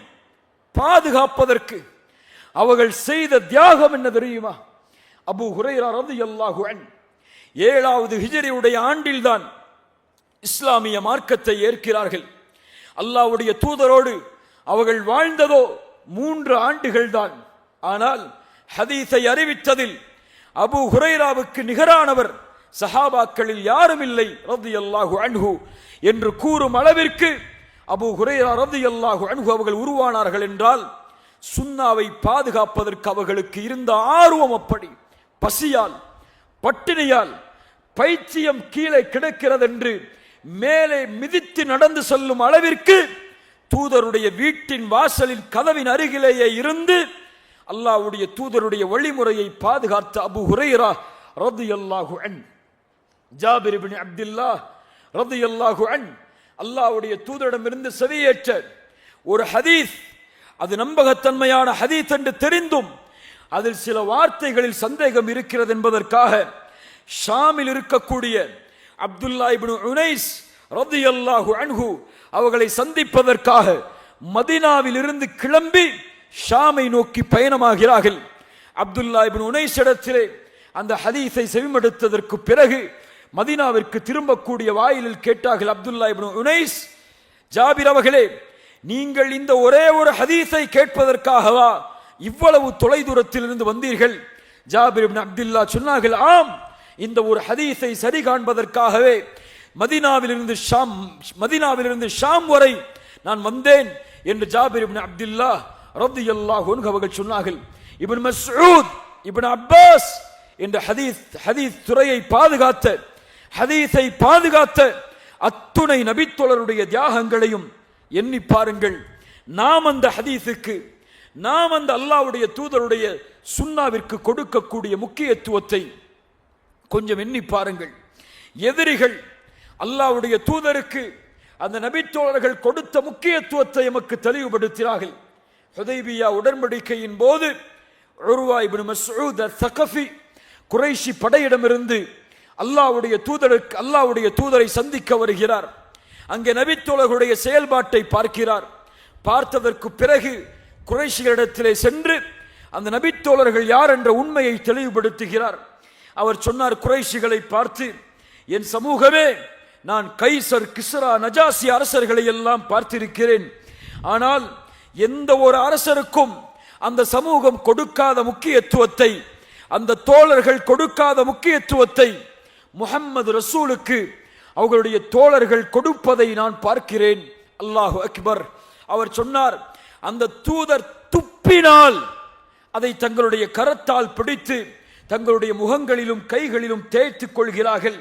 பாதுகாப்பதற்கு அவர்கள் செய்த தியாகம் என்ன தெரியுமா? அபூ ஹுரைரா ரலியல்லாஹு அன்ஹு 7வது ஹிஜ்ரியுடைய ஆண்டில்தான் இஸ்லாமிய மார்க்கத்தை ஏற்கிறார்கள். அல்லாஹ்வுடைய தூதரோடு அவர்கள் வாழ்ந்ததோ 3 ஆண்டுகள் தான். ஆனால் ஹதீஸை அறிவித்ததில் அபூ ஹுரைராவுக்கு நிகரானவர் சஹாபாக்களில் யாரும் இல்லை ரலியல்லாஹு அன்ஹு என்று கூறும் அளவிற்கு அபூ ஹுரைரா ரலியல்லாஹு அன்ஹு அவர்கள் உருவானார்கள் என்றால் சுன்னாவை பாதுகாப்பதற்கு அவர்களுக்கு இருந்த ஆர்வம் அப்படி. பசியால் பட்டினியால் பைத்தியம் கீழே கிடக்கிறது என்று மேலே மிதித்து நடந்து செல்லும் அளவிற்கு தூதருடைய வீட்டின் வாசலில் கதவின் அருகிலேயே இருந்து அல்லாஹ்வுடைய தூதருடைய வழிமுறையை பாதுகாத்த அபூ ஹுரைரா ரலியல்லாஹு அன்ஹு, ஜாபிர் இப்னு அப்துல்லாஹ் ரலியல்லாஹு அன்ஹு அல்லாஹ்வுடைய தூதரிடமிருந்து செவியேற்ற ஒரு ஹதீஸ், அது நம்பகத்தன்மையான ஹதீஸ் என்று தெரிந்தும் அதில் சில வார்த்தைகளில் சந்தேகம் இருக்கிறது என்பதற்காக ஷாமில் இருக்கக்கூடிய அப்துல்லா இப்னு உனைஸ் ரலியல்லாஹு அன்ஹு அவர்களை சந்திப்பதற்காக மதீனாவில் இருந்து கிளம்பி ஷாமை நோக்கி பயணமாகிறார்கள். அப்துல்லா இப்னு உனைஸ் இடத்திலே அந்த ஹதீஸை செவிமடுத்ததற்கு பிறகு மதீனாவிற்கு திரும்பக்கூடிய வாயிலில் கேட்டார்கள், அப்துல்லா இப்னு உனைஸ், ஜாபிர் அவர்களே, நீங்கள் இந்த ஒரே ஒரு ஹதீஸை கேட்பதற்காகவா இவ்வளவு தொலைதூரத்தில் இருந்து வந்தீர்கள்? ஜாபிர் இப்னு அப்துல்லா சொன்னார்கள், ஆம், இந்த ஒரு ஹதீஸை சரி காண்பதற்காகவே மதீனாவிலிருந்து ஷாம் வரை நான் வந்தேன் என்று ஜாபிர் இப்னு அப்துல்லா ரலியல்லாஹு அன்ஹு அவர்கள் சொன்னார்கள். இப்னு மஸ்ஊத், இப்னு அப்பாஸ் என்ற ஹதீஸ் துறையை பாதுகாத்த, ஹதீஸை பாதுகாத்த அத்துணை நபித்தோழருடைய தியாகங்களையும் எண்ணி பாருங்கள். நாம் அந்த ஹதீஸுக்கு, நாம் அந்த அல்லாஹ்வுடைய தூதருடைய சுன்னாவிற்கு கொடுக்கக்கூடிய முக்கியத்துவத்தை கொஞ்சம் எண்ணி பாருங்கள். எதிரிகள் அல்லாஹ்வுடைய தூதருக்கு அந்த நபித்தோழர்கள் கொடுத்த முக்கியத்துவத்தை எமக்கு தெளிவுபடுத்தினார்கள். ஹுதைபியா உடன்படிக்கையின் போது உர்வா இப்னு மஸ்ஊத் அஸ்-ஸகஃபி குறைஷி படையிடமிருந்து அல்லாஹ்வுடைய தூதரை சந்திக்க வருகிறார். அங்கே நபித்தோழர்களுடைய செயல்பாட்டை பார்க்கிறார். பார்த்ததற்கு பிறகு குறைஷிகளிடத்திலே சென்று அந்த நபித்தோழர்கள் யார் என்ற உண்மையை தெளிவுபடுத்துகிறார். அவர் சொன்னார் குறைஷிகளை பார்த்து, என் சமூகமே, நான் கைசர், கிஸ்ரா, நஜாசி அரசர்களை எல்லாம் பார்த்திருக்கிறேன். ஆனால் எந்த ஒரு அரசருக்கும் அந்த சமூகம் கொடுக்காத முக்கியத்துவத்தை, அந்த தோழர்கள் கொடுக்காத முக்கியத்துவத்தை முஹம்மது ரசூலுக்கு அவர்களுடைய தோழர்கள் கொடுப்பதை நான் பார்க்கிறேன். அல்லாஹு அக்பர். அவர் சொன்னார், அந்த தூதர் துப்பினால் அதை தங்களுடைய கரத்தால் பிடித்து தங்களுடைய முகங்களிலும் கைகளிலும் தேய்த்துக் கொள்கிறார்கள்.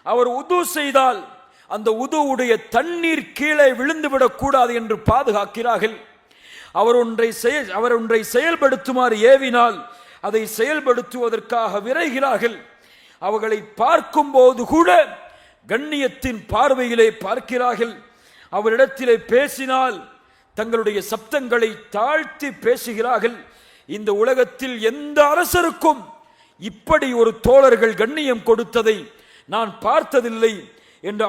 அவர் உது செய்தால் அந்த உதுவுடைய தண்ணீர் கீழே விழுந்துவிடக் கூடாது என்று பாதுகாக்கிறார்கள். அவர் ஒன்றை செயல்படுத்துமாறு ஏவினால் அதை செயல்படுத்துவதற்காக விரைகிறார்கள். அவர்களை பார்க்கும் போது கூட கண்ணியத்தின் பார்வையிலே பார்க்கிறார்கள். அவரிடத்திலே பேசினால் தங்களுடைய சப்தங்களை தாழ்த்தி பேசுகிறார்கள். இந்த உலகத்தில் எந்த அரசருக்கும் இப்படி ஒரு தோழர்கள் கண்ணியம் கொடுத்ததை நான் பார்த்ததில்லை என்று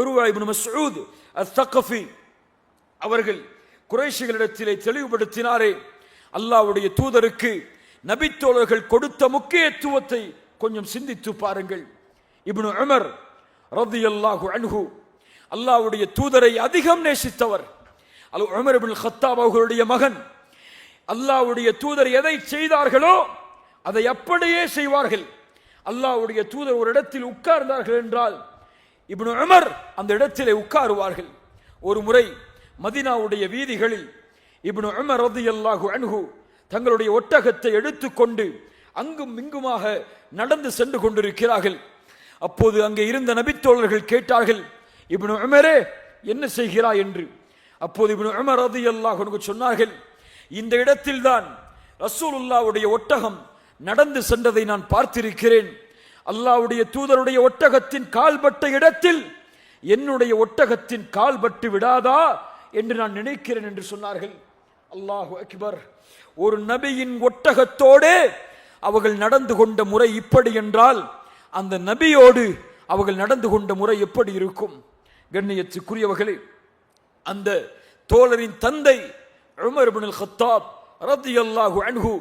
உர்வா இப்னு மஸ்ஊத் அஸ்-ஸகஃபி அவர்கள் குறைஷிகளிடத்திலே தெளிவுபடுத்தினாரே. அல்லாஹ்வுடைய தூதருக்கு நபித்தோழர்கள் கொடுத்த முக்கியத்துவத்தை கொஞ்சம் சிந்தித்து பாருங்கள். இப்னு உமர் ரலியல்லாஹு அன்ஹு அல்லாஹ்வுடைய தூதரை அதிகம் நேசித்தவர். உமர் இப்னு கத்தாப் அவர்களுடைய மகன். அல்லாஹ்வுடைய தூதர் எதை செய்தார்களோ அதை அப்படியே செய்வார்கள். அல்லாஹ்வுடைய தூதர் ஒரு இடத்தில் உட்கார்ந்தார்கள் என்றால் இப்னு உமர் அந்த இடத்திலே உட்காருவார்கள். ஒரு முறை மதீனாவுடைய வீதிகளில் இப்னு உமர் ரலியல்லாஹு அன்ஹு தங்களுடைய ஒட்டகத்தை எடுத்துக்கொண்டு அங்கும் இங்குமாக நடந்து சென்று கொண்டிருக்கிறார்கள். அப்போது அங்கே இருந்த நபித்தோழர்கள் கேட்டார்கள், இப்னு உமரே, என்ன செய்கிறாய் என்று. அப்போது இப்னு உமர் ரலியல்லாஹு அன்ஹு சொன்னார்கள், இந்த இடத்தில்தான் ரசூலுல்லாஹ்வுடைய ஒட்டகம் நடந்து சென்றதை நான் பார்த்திருக்கிறேன். அல்லாஹ்வுடைய தூதருடைய ஒட்டகத்தின் கால்பட்ட இடத்தில் என்னுடைய ஒட்டகத்தின் கால்பட்டு விடாதா என்று நான் நினைக்கிறேன் என்று சொன்னார்கள். அல்லாஹு அக்பர். ஒரு நபியின் ஒட்டகத்தோடு அவர்கள் நடந்து கொண்ட முறை இப்படி என்றால் அந்த நபியோடு அவர்கள் நடந்து கொண்ட முறை எப்படி இருக்கும்? கண்ணியத்துக்குரியவர்களே, அந்த தோழரின் தந்தை உமர் இப்னு கத்தாப் ரலியல்லாஹு அன்ஹு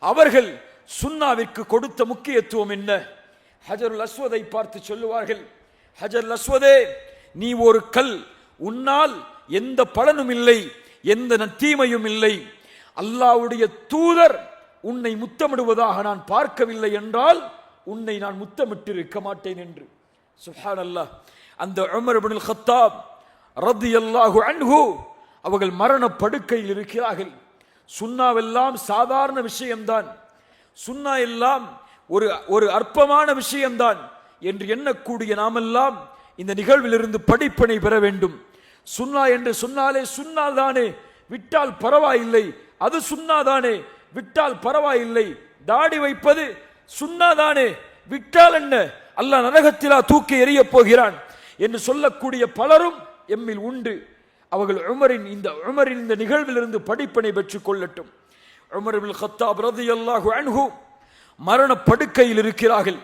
அவர்கள் சுன்னாவிற்கு கொடுத்த முக்கியத்துவம் என்ன? ஹஜருல் அஸ்வதை பார்த்து சொல்லுவார்கள், ஹஜருல் அஸ்வதே, நீ ஒரு கல், உன்னால் எந்த பலனும் இல்லை, எந்த தீமையும் இல்லை. அல்லாஹ்வுடைய தூதர் உன்னை முத்தமிடுவதாக நான் பார்க்கவில்லை என்றால் உன்னை நான் முத்தமிட்டிருக்க மாட்டேன் என்று. சுப்ஹானல்லாஹ். அந்த உமர் இப்னுல் கத்தாப் ரலியல்லாஹு அன்ஹு அவர்கள் மரண படுக்கையில் இருக்கிறார்கள். சுன்னாவெல்லாம் சாதாரண விஷயம்தான், சுன்னா எல்லாம் ஒரு அற்பமான விஷயம்தான் என்று எண்ணக்கூடிய நாமெல்லாம் இந்த நிகழ்விலிருந்து படிப்பினை பெற வேண்டும். சுன்னா என்று சொன்னாலே சுன்னா தானே, விட்டால் பரவாயில்லை, அது சுன்னா தானே, விட்டால் பரவாயில்லை. தாடி வைப்பது சுன்னா தானே, விட்டால் என்ன, அல்லாஹ் நரகத்திலா தூக்கி எறிய போகிறான் என்று சொல்லக்கூடிய பலரும் எம்மில் உண்டு. அவர்கள் உமரின் இந்த நிகழ்விலிருந்து படிப்பினை பெற்றுக் கொள்ளட்டும். உமர் இப்னுல் கத்தாப் ரலியல்லாஹு அன்ஹு மரண படுக்கையில் இருக்கிறார்கள்.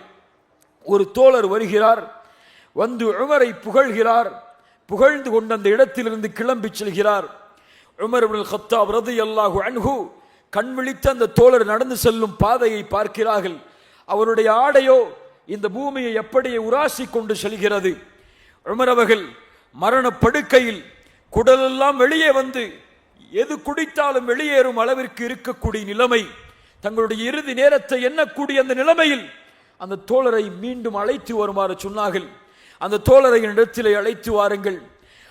ஒரு தோழர் வருகிறார், வந்து உமரை புகழ்கிறார். புகழ்ந்து கொண்டு அந்த இடத்திலிருந்து கிளம்பி செல்கிறார். உமர் இப்னுல் கத்தாப் ரலியல்லாஹு அன்ஹு கண் விழித்து அந்த தோழர் நடந்து செல்லும் பாதையை பார்க்கிறார்கள். அவருடைய ஆடையோ இந்த பூமியை எப்படியே உராசி கொண்டு செல்கிறது. உமர் அவர்கள் மரண படுக்கையில் குடலெல்லாம் வெளியே வந்து எது குடித்தாலும் வெளியேறும் அளவிற்கு இருக்கக்கூடிய நிலைமை, தங்களுடைய இறுதி நேரத்தை எண்ணக்கூடிய அந்த நிலைமையில் அந்த தோழரை மீண்டும் அழைத்து வருமாறு சொன்னார்கள். அந்த தோழரை இடத்திலே அழைத்து வாருங்கள்.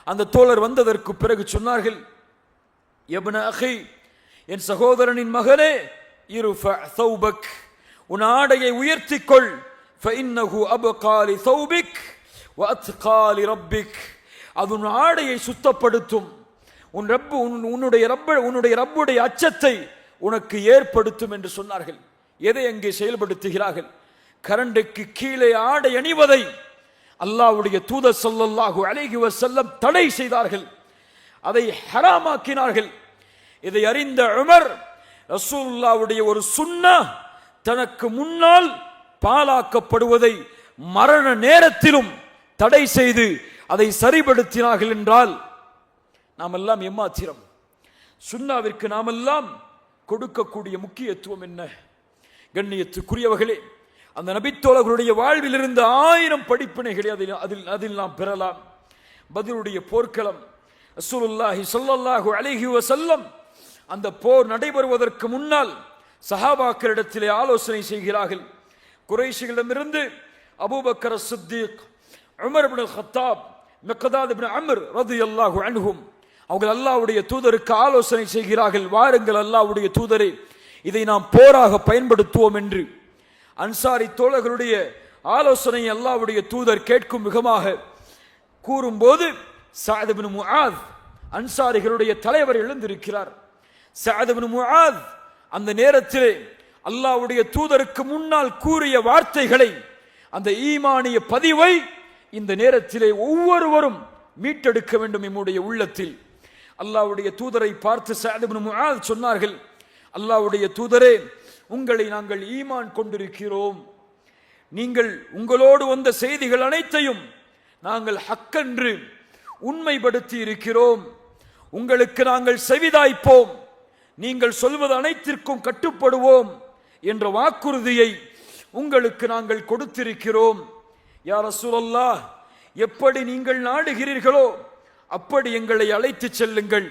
அந்த தோழர் வந்ததற்கு பிறகு சொன்னார்கள், இப்ன அகி, என் சகோதரனின் மகனே, இர்ஃபா ஸௌபக், உன் ஆடையை உயர்த்திக்கொள். ஃபஇன்னஹு அப்கா லி ஸௌபிக் வ அத்கா லி ரப்பிக், அது உன் ஆடையை சுத்தப்படுத்தும், உன்னுடைய ரப்புடைய அச்சத்தை உனக்கு ஏற்படுத்தும் என்று சொன்னார்கள். எதை அங்கே செயல்படுத்துகிறார்கள்? கரண்டைக்கு கீழே ஆடை அணிவதை அல்லாஹ்வுடைய தூதர் ஸல்லல்லாஹு அலைஹி வஸல்லம் தடை செய்தார்கள், அதை ஹராமாக்கினார்கள். இதை அறிந்த உமர் ரசூலுல்லாஹ்வுடைய ஒரு சுன்னா தனக்கு முன்னால் பாலாக்கப்படுவதை மரண நேரத்திலும் தடை செய்து அதை சரிபடுத்தினார்கள் என்றால் நாம் எல்லாம் எம்மாத்திரம்? சுன்னாவிற்கு நாமெல்லாம் கொடுக்கக்கூடிய முக்கியத்துவம் என்ன? கண்ணியத்துக்குரியவர்களே, அந்த நபித்தோழர்களுடைய வாழ்வில் இருந்த 1000 படிப்பினைகளை அதில் நாம் பெறலாம். பத்ருடைய போர்க்களம், ரசூலுல்லாஹி ஸல்லல்லாஹு அலைஹி வஸல்லம் அந்த போர் நடைபெறுவதற்கு முன்னால் சஹாபாக்களிடத்திலே ஆலோசனை செய்கிறார்கள். குறைஷிகளிடமிருந்து அபூபக்கர் சித்தீக், உமர் இப்னுல் கத்தாப், மிக்தாத் இப்னு அம்ர் ரலியல்லாஹு அன்ஹும் அவர்கள் அல்லாஹ்வுடைய தூதருக்கு ஆலோசனை செய்கிறார்கள், வாருங்கள் அல்லாஹ்வுடைய தூதரே, இதை நாம் போராக பயன்படுத்துவோம் என்று. அன்சாரி தோழர்களுடைய ஆலோசனை அல்லாஹ்வுடைய தூதர் கேட்கும் விதமாக கூறும்போது சஅத் இப்னு முஆத், அன்சாரிகளுடைய தலைவர், எழுந்திருக்கிறார். சஅத் இப்னு முஆத் அந்த நேரத்திலே அல்லாஹ்வுடைய தூதருக்கு முன்னால் கூறிய வார்த்தைகளை, அந்த ஈமானிய பதிவை இந்த நேரத்திலே ஒவ்வொருவரும் மீட்டெடுக்க வேண்டும் நம்முடைய உள்ளத்தில். அல்லாஹ்வுடைய தூதரை பார்த்து சஅத் இப்னு முஆத் சொன்னார்கள், அல்லாஹ்வுடைய தூதரே, உங்களை நாங்கள் ஈமான் கொண்டிருக்கிறோம், நீங்கள் உங்களோடு வந்த செய்திகள் அனைத்தையும் நாங்கள் ஹக்கென்று உண்மைப்படுத்தி இருக்கிறோம், உங்களுக்கு நாங்கள் செவிதாய்ப்போம், நீங்கள் சொல்வது அனைத்திற்கும் கட்டுப்படுவோம் என்ற வாக்குறுதியை உங்களுக்கு நாங்கள் கொடுத்திருக்கிறோம். யா ரசூலல்லாஹ், எப்படி நீங்கள் நாடுகிறீர்களோ அப்படி எங்களை அழைத்து செல்லுங்கள்.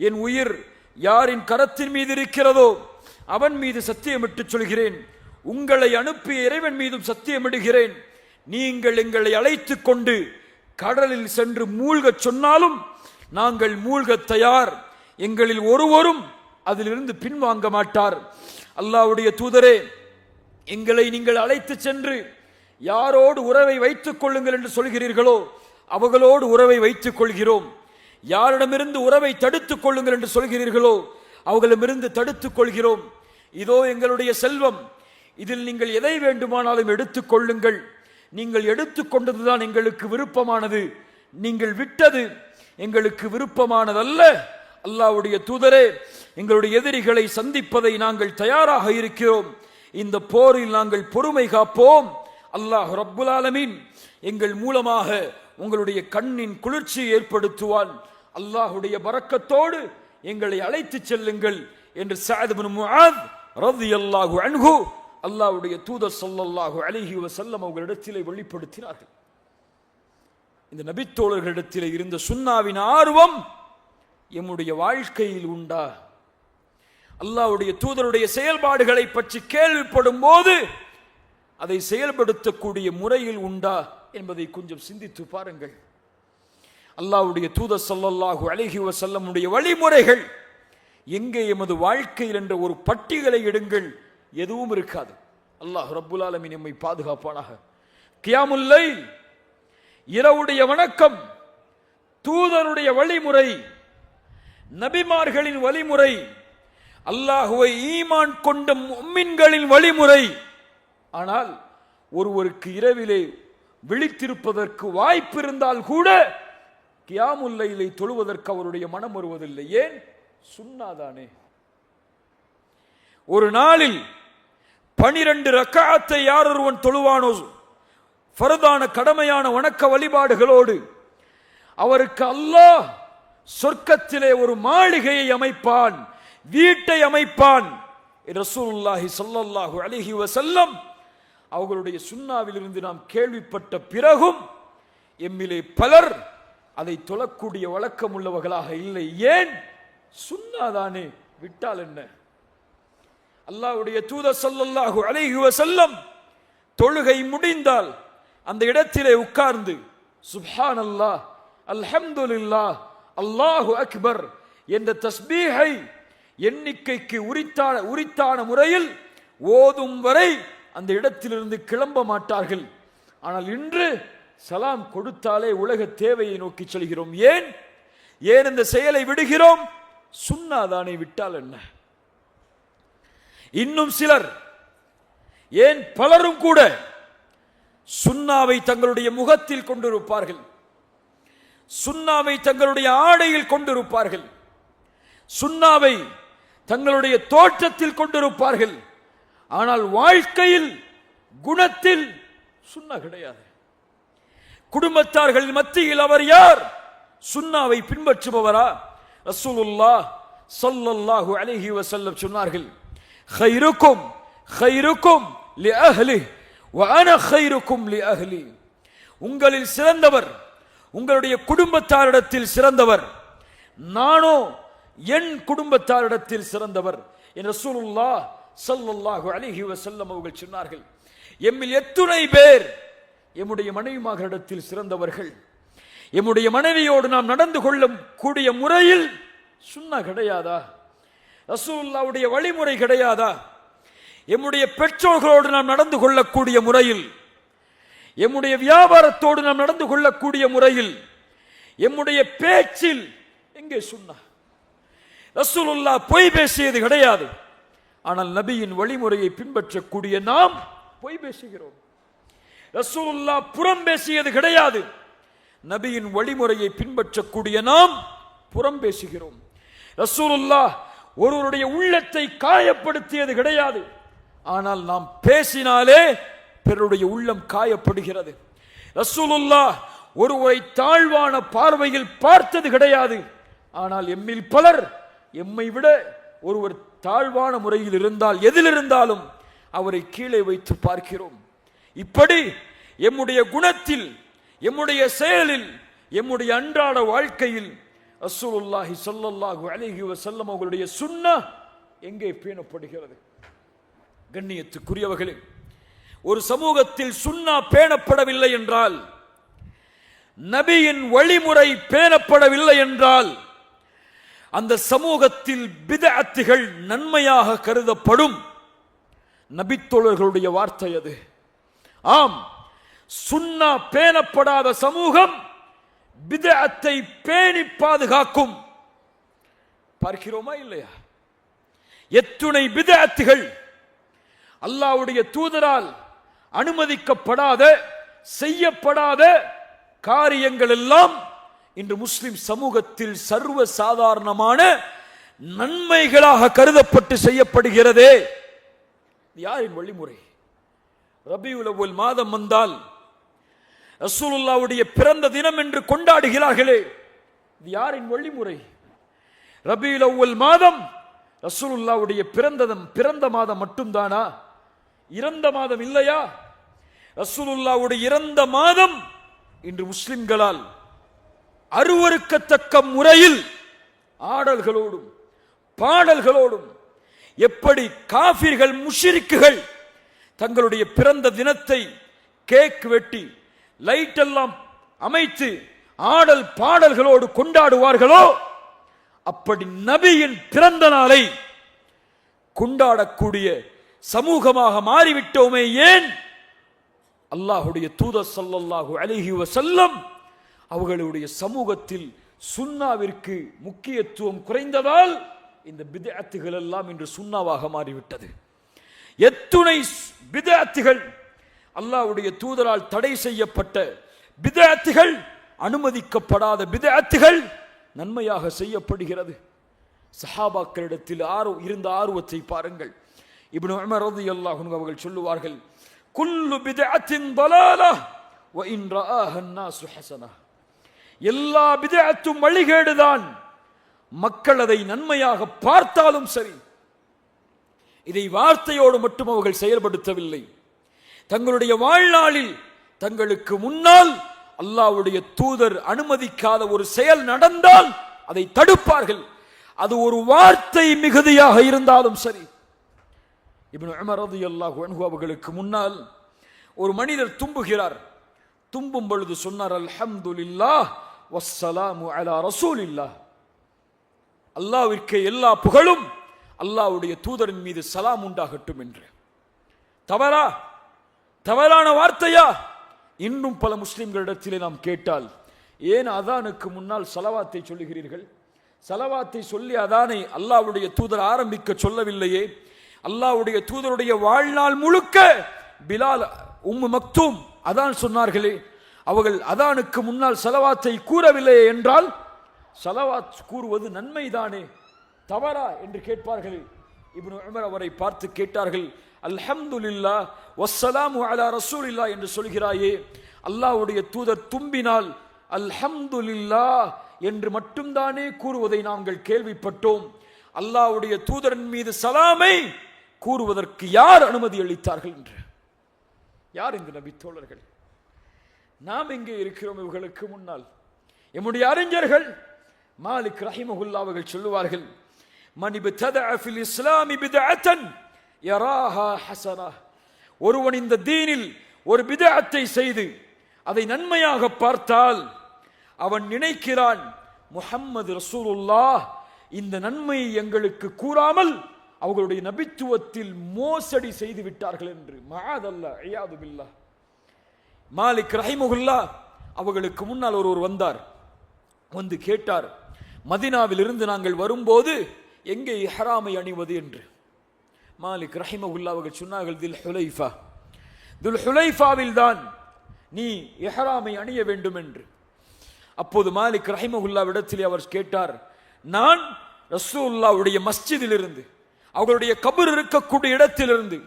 என் உயிர் யாரின் கரத்தின் மீது இருக்கிறதோ அவன் மீது சத்தியமிட்டு சொல்கிறேன், உங்களை அனுப்பிய இறைவன் மீதும் சத்தியமிடுகிறேன், நீங்கள் எங்களை அழைத்து கொண்டு கடலில் சென்று மூழ்கச் சொன்னாலும் நாங்கள் மூழ்க தயார், எங்களில் ஒருவரும் அதிலிருந்து பின்வாங்க மாட்டார். அல்லாஹ்வுடைய தூதரே, எங்களை நீங்கள் அழைத்து சென்று யாரோடு உறவை வைத்துக் கொள்ளுங்கள் என்று சொல்கிறீர்களோ அவர்களோடு உறவை வைத்துக் கொள்கிறோம், யாரிடமிருந்து உறவை தடுத்துக் கொள்ளுங்கள் என்று சொல்கிறீர்களோ அவர்களிடமிருந்து தடுத்துக் கொள்கிறோம். இதோ எங்களுடைய செல்வம், இதில் நீங்கள் எதை வேண்டுமானாலும் எடுத்துக் கொள்ளுங்கள், நீங்கள் எடுத்துக்கொண்டதுதான் எங்களுக்கு விருப்பமானது, நீங்கள் விட்டது எங்களுக்கு விருப்பமானதல்ல. அல்லாஹ்வுடைய தூதரே, எங்களுடைய எதிரிகளை சந்திப்பதை நாங்கள் தயாராக இருக்கிறோம், இந்த போரில் நாங்கள் பொறுமை காப்போம். அல்லாஹ் ரப்புல் ஆலமீன் எங்கள் மூலமாக உங்களுடைய கண்ணின் குளிர்ச்சியை ஏற்படுத்துவான், அல்லாஹ்வுடைய பரக்கத்தோடு எங்களை அழைத்து செல்லுங்கள் என்று சஅத் இப்னு முஆத் ரலியல்லாஹு அன்ஹு அல்லாஹ்வுடைய தூதர் ஸல்லல்லாஹு அலைஹி வஸல்லம் அவர்களிடத்திலே வெளிப்படுத்தினார்கள். இந்த நபித்தோழர்களிடத்திலே இருந்த சுன்னாவின் ஆர்வம் எம்முடைய வாழ்க்கையில் உண்டா? அல்லாஹ்வுடைய தூதருடைய செயல்பாடுகளை பற்றி கேள்விப்படும் போது அதை செயல்படுத்தக்கூடிய முறையில் உண்டா என்பதை கொஞ்சம் சிந்தித்து பாருங்கள். அல்லாஹ்வுடைய தூதர் ஸல்லல்லாஹு அலைஹி வஸல்லமுடைய வழிமுறைகள் எங்கே எமது வாழ்க்கையில் என்ற ஒரு பட்டியலை எடுங்கள், எதுவும் இருக்காது. அல்லாஹ் ரப்புல் ஆலமீன் நம்மை பாதுகாப்பானாக. கியாமுல் லைல், இரவுடைய வணக்கம், தூதருடைய வழிமுறை, நபிமார்களின் வழிமுறை, அல்லாஹுவை ஈமான் கொண்ட முஃமின்களின் வழிமுறை. ஆனால் ஒருவருக்கு இரவிலே விழித்திருப்பதற்கு வாய்ப்பு இருந்தால் கூட கியாமுல் லைலை தொழுவதற்கு அவருடைய மனம் வருவதில்லை. ஏன்? சுன்னாதானே. ஒரு நாளில் 12 ரக்அத்தை யார் ஒருவன் தொழுவானோ, ஃபர்தான கடமையான வணக்க வழிபாடுகளோடு, அவருக்கு அல்லாஹ் சொர்க்கத்திலே ஒரு மாளிகையை அமைப்பான், வீட்டை அமைப்பான். ரசூலுல்லாஹி ஸல்லல்லாஹு அலைஹி வஸல்லம் அவர்களுடைய சுன்னாவிலிருந்து நாம் கேள்விப்பட்ட பிறகும் எம்மிலே பலர் அதை தொழக்கூடிய வழக்கம் உள்ளவர்களாக இல்லை. ஏன்? சுன்னாதானே, விட்டால் என்ன? அல்லாஹ்வுடைய தூதர் ஸல்லல்லாஹு அலைஹி வஸல்லம் தொழுகை முடிந்தால் அந்த இடத்திலே உட்கார்ந்து சுப்ஹானல்லாஹ், அல்ஹம்துலில்லாஹ், அல்லாஹு அக்பர் என்ற தஸ்பீஹை எண்ணிக்கைக்கு உரித்தான முறையில் ஓதும் வரை அந்த இடத்திலிருந்து கிளம்ப மாட்டார்கள். ஆனால் இன்று சலாம் கொடுத்தாலே உலக தேவையை நோக்கி செல்கிறோம். ஏன் இந்த செயலை விடுகிறோம்? சுன்னாதானே, விட்டால் என்ன? இன்னும் சிலர், ஏன் பலரும் கூட சுன்னாவை தங்களுடைய முகத்தில் கொண்டிருப்பார்கள், சுன்னாவை தங்களுடைய ஆடையில் கொண்டிருப்பார்கள், சுன்னாவை தங்களுடைய தோற்றத்தில் கொண்டிருப்பார்கள். ஆனால் வாழ்க்கையில், குணத்தில் சுன்னா கிடையாது. குடும்பத்தார்கள் மத்தியில் அவர் யார்? சுன்னாவை பின்பற்றுபவரா? ரசூலுல்லாஹ் ஸல்லல்லாஹு அலைஹி வஸல்லம் சொன்னார்கள், ഖൈറുക്കും ഖൈറുക്കും லிஅஹ்லிஹி வ அனா ഖൈറുக்கும் லிஅஹ்லி. உங்களில் சிறந்தவர் உங்களுடைய குடும்பத்தாரிடத்தில் சிறந்தவர், நானோ என் குடும்பத்தாரிடத்தில் சிறந்தவர் என்று ரசூலுல்லாஹ் ஸல்லல்லாஹு அலைஹி வஸல்லம் அவர்கள் சொன்னார்கள். எம்மில் எத்துணை பேர் எம்முடைய மனைவிமார்களிடத்தில் சிறந்தவர்கள்? எம்முடைய மனைவியோடு நாம் நடந்து கொள்ளும் கூடிய முறையில் சுன்னா கிடையாதா? ரசூலுல்லாஹ்வுடைய வழிமுறை கிடையாதா? எம்முடைய பெற்றோர்களோடு நாம் நடந்து கொள்ளக்கூடிய முறையில், எம்முடைய வியாபாரத்தோடு நாம் நடந்து கொள்ளக்கூடிய முறையில், எம்முடைய பேச்சில் எங்கே சுன்னா? ரசூலுல்லாஹ் பொய் பேசியது கிடையாது. ஆனால் நபியின் வழிமுறையை பின்பற்றக்கூடிய நாம் பொய் பேசுகிறோம். ரசூலுல்லாஹ் புறம் பேசியது கிடையாது. நபியின் வழிமுறையை பின்பற்றக்கூடிய நாம் புறம் பேசுகிறோம். ரசூலுல்லாஹ் ஒருவருடைய உள்ளத்தை காயப்படுத்தியது கிடையாது. ஆனால் நாம் பேசினாலே பிறருடைய உள்ளம் காயப்படுகிறது. ரசூலுல்லாஹ் ஒருவரை தாழ்வான பார்வையில் பார்த்தது கிடையாது. ஆனால் எம்மில் பலர் எம்மை விட ஒருவர் தாழ்வான முறையில் இருந்தால், எதில் இருந்தாலும் அவரை கீழே வைத்து பார்க்கிறோம். இப்படி எம்முடைய குணத்தில், எம்முடைய செயலில், எம்முடைய அன்றாட வாழ்க்கையில் ரசூலுல்லாஹி ஸல்லல்லாஹு அலைஹி வஸல்லம் அவர்களுடைய சுன்னா எங்கே பேணப்படுகிறது? கண்ணியத்துக்குரியவர்களே, ஒரு சமூகத்தில் சுன்னா பேணப்படவில்லை என்றால், நபியின் வழிமுறை பேணப்படவில்லை என்றால், அந்த சமூகத்தில் பிதஅத்துகள் நன்மையாக கருதப்படும். நபித்தோழர்களுடைய வார்த்தை அது. ஆம், சுன்னா பேணப்படாத சமூகம் பிதஅத்தை பேணி பாதுகாக்கும். பார்க்கிறோமா இல்லையா? எத்துணை பிதஅத்துகள் அல்லாஹ்வுடைய தூதரால் அனுமதிக்கப்படாத, செய்யப்படாத காரியங்கள் எல்லாம் இன்று முஸ்லிம் சமூகத்தில் சர்வ சாதாரணமான நன்மைகளாக கருதப்பட்டு செய்யப்படுகிறதே. யாரின் வழிமுறை? ரபியுல் அவ்வல் மாதம் வந்தால் ரசூலுல்லாஹ்வுடைய பிறந்த தினம் என்று கொண்டாடுகிறார்களே, இது யாரின் வழிமுறை? ரபியுல் அவ்வல் மாதம் ரசூலுல்லாஹ்வுடைய பிறந்த மாதம் மட்டும்தானா? இறந்த மாதம் இல்லையா? ரசூலுல்லாஹ்வுடைய இறந்த மாதம் இன்று முஸ்லிம்களால் அருவருக்கத்தக்க முறையில் ஆடல்களோடும் பாடல்களோடும் எப்படி காஃபிர்கள் முஷ்ரிக்குகள் தங்களுடைய பிறந்த தினத்தை கேக் வெட்டி லைட் எல்லாம் அமைத்து ஆடல் பாடல்களோடு கொண்டாடுவார்களோ அப்படி நபியின் பிறந்த நாளை கொண்டாடக்கூடிய சமூகமாக மாறிவிட்டோமே. ஏன்? அல்லாஹ்வுடைய தூதர் ஸல்லல்லாஹு அலைஹி வஸல்லம் அவர்களுடைய சமூகத்தில் சுன்னாவிற்கு முக்கியத்துவம் குறைந்ததால் இந்த பித்அத்துகள் எல்லாம் இன்று சுன்னாவாக மாறிவிட்டது. எத்துணை பித்அத்துகள் அல்லாஹ்வுடைய தூதரால் தடை செய்யப்பட்ட பித்அத்துகள், அனுமதிக்கப்படாத பித்அத்துகள் நன்மையாக செய்யப்படுகிறது. சஹாபாக்களிடத்தில் இருந்த ஆர்வத்தை பாருங்கள். இப்னு உமர் ரலியல்லாஹு அன்ஹு அவர்கள் சொல்லுவார்கள், குல்லு பித்அத்தின் ضلالة وإن رآها الناس حسنة. எல்லா பித்அத்தும் வழிகேடுதான், மக்கள் அதை நன்மையாக பார்த்தாலும் சரி. இதை வார்த்தையோடு மட்டும் அவர்கள் செயல்படுத்தவில்லை, தங்களுடைய வாழ்நாளில் தங்களுக்கு முன்னால் அல்லாஹ்வுடைய தூதர் அனுமதிக்காத ஒரு செயல் நடந்தால் அதை தடுப்பார்கள், அது ஒரு வார்த்தை மிகுதியாக இருந்தாலும் சரி. இப்னு உமர் ரலியல்லாஹு அன்ஹு அவர்களுக்கு முன்னால் ஒரு மனிதர் தும்புகிறார். தும்பும் பொழுது சொன்னார், அல்ஹம்துலில்லாஹ் வஸ்ஸலாமு அலா ரசூலில்லாஹ். அல்லாஹ்விற்கு எல்லா புகழும், அல்லாஹ்வுடைய தூதரின் மீது சலாம் உண்டாகட்டும் என்று. தவறான வார்த்தையா? இன்னும் பல முஸ்லிம்களிடத்திலே நாம் கேட்டால், ஏன் அதானுக்கு முன்னால் ஸலவாத்தை சொல்லுகிறீர்கள்? ஸலவாத்தை சொல்லி அதானை அல்லாஹ்வுடைய தூதர் ஆரம்பிக்க சொல்லவில்லையே. அல்லாஹ்வுடைய தூதருடைய வாழ்நாள் முழுக்க பிலால், உம்மு மக்தூம் அதான் சொன்னார்களே, அவர்கள் அதானுக்கு முன்னால் ஸலவாத்தை கூறவில்லையே என்றால் ஸலவாத் கூறுவது நன்மைதானே, தவறா என்று கேட்பார்கள். இப்னு உமர் அவரை பார்த்து கேட்டார்கள், அல்ஹம்துலில்லாஹ் வஸ்ஸலாமு அலா ரசூலில்லாஹ் என்று சொல்கிறாயே, அல்லாஹ்வுடைய தூதர் தும்பினால் அல்ஹம்துலில்லாஹ் என்று மட்டும்தானே கூறுவதை நாங்கள் கேள்விப்பட்டோம். அல்லாஹ்வுடைய தூதரின் மீது சலாமை கூறுவதற்கு யார் அனுமதி அளித்தார்கள் என்று? யார் இந்த நபி தோழர்கள்? நாம் எங்கே இருக்கிறோம் இவர்களுக்கு முன்னால்? எம்முடைய அறிஞர்கள் மாலிக் ரஹிமஹுல்லாஹ் அவர்கள் சொல்லுவார்கள், மன் இப்ததஅ ஃபில் இஸ்லாமி பித்அத்தன் யராஹா ஹஸனஹ். ஒருவன் இந்த தீனில் ஒரு பித்அத்தை செய்து அதை நன்மையாக பார்த்தால் அவன் நினைக்கிறான், முஹம்மது ரசூலுல்லாஹ் இந்த நன்மையை எங்களுக்கு கூறாமல் அவர்களுடைய நபித்துவத்தில் மோசடி செய்து விட்டார்கள் என்று. மஆதல்லாஹ், இயாது பில்லாஹ். மாலிக் ரஹிமஹுல்லாஹ் அவர்களுக்கு முன்னால் ஒருவர் வந்தார். வந்து கேட்டார், மதீனாவில் இருந்து நாங்கள் வரும்போது எங்கே இஹ்ராமை அணிவது என்று. மாலிக் ரஹிமஹுல்லாஹ் அவர்கள் சொன்னார்கள், துல் ஹுலைஃபாவில் தான் நீ இஹ்ராமை அணிய வேண்டும் என்று. அப்போது மாலிக் ரஹிமஹுல்லாஹ் இடத்திலே அவர் கேட்டார், நான் ரசூலுல்லாஹ்வுடைய மஸ்ஜிதிலிருந்து, அவர்களுடைய கபர் இருக்கக்கூடிய இடத்திலிருந்து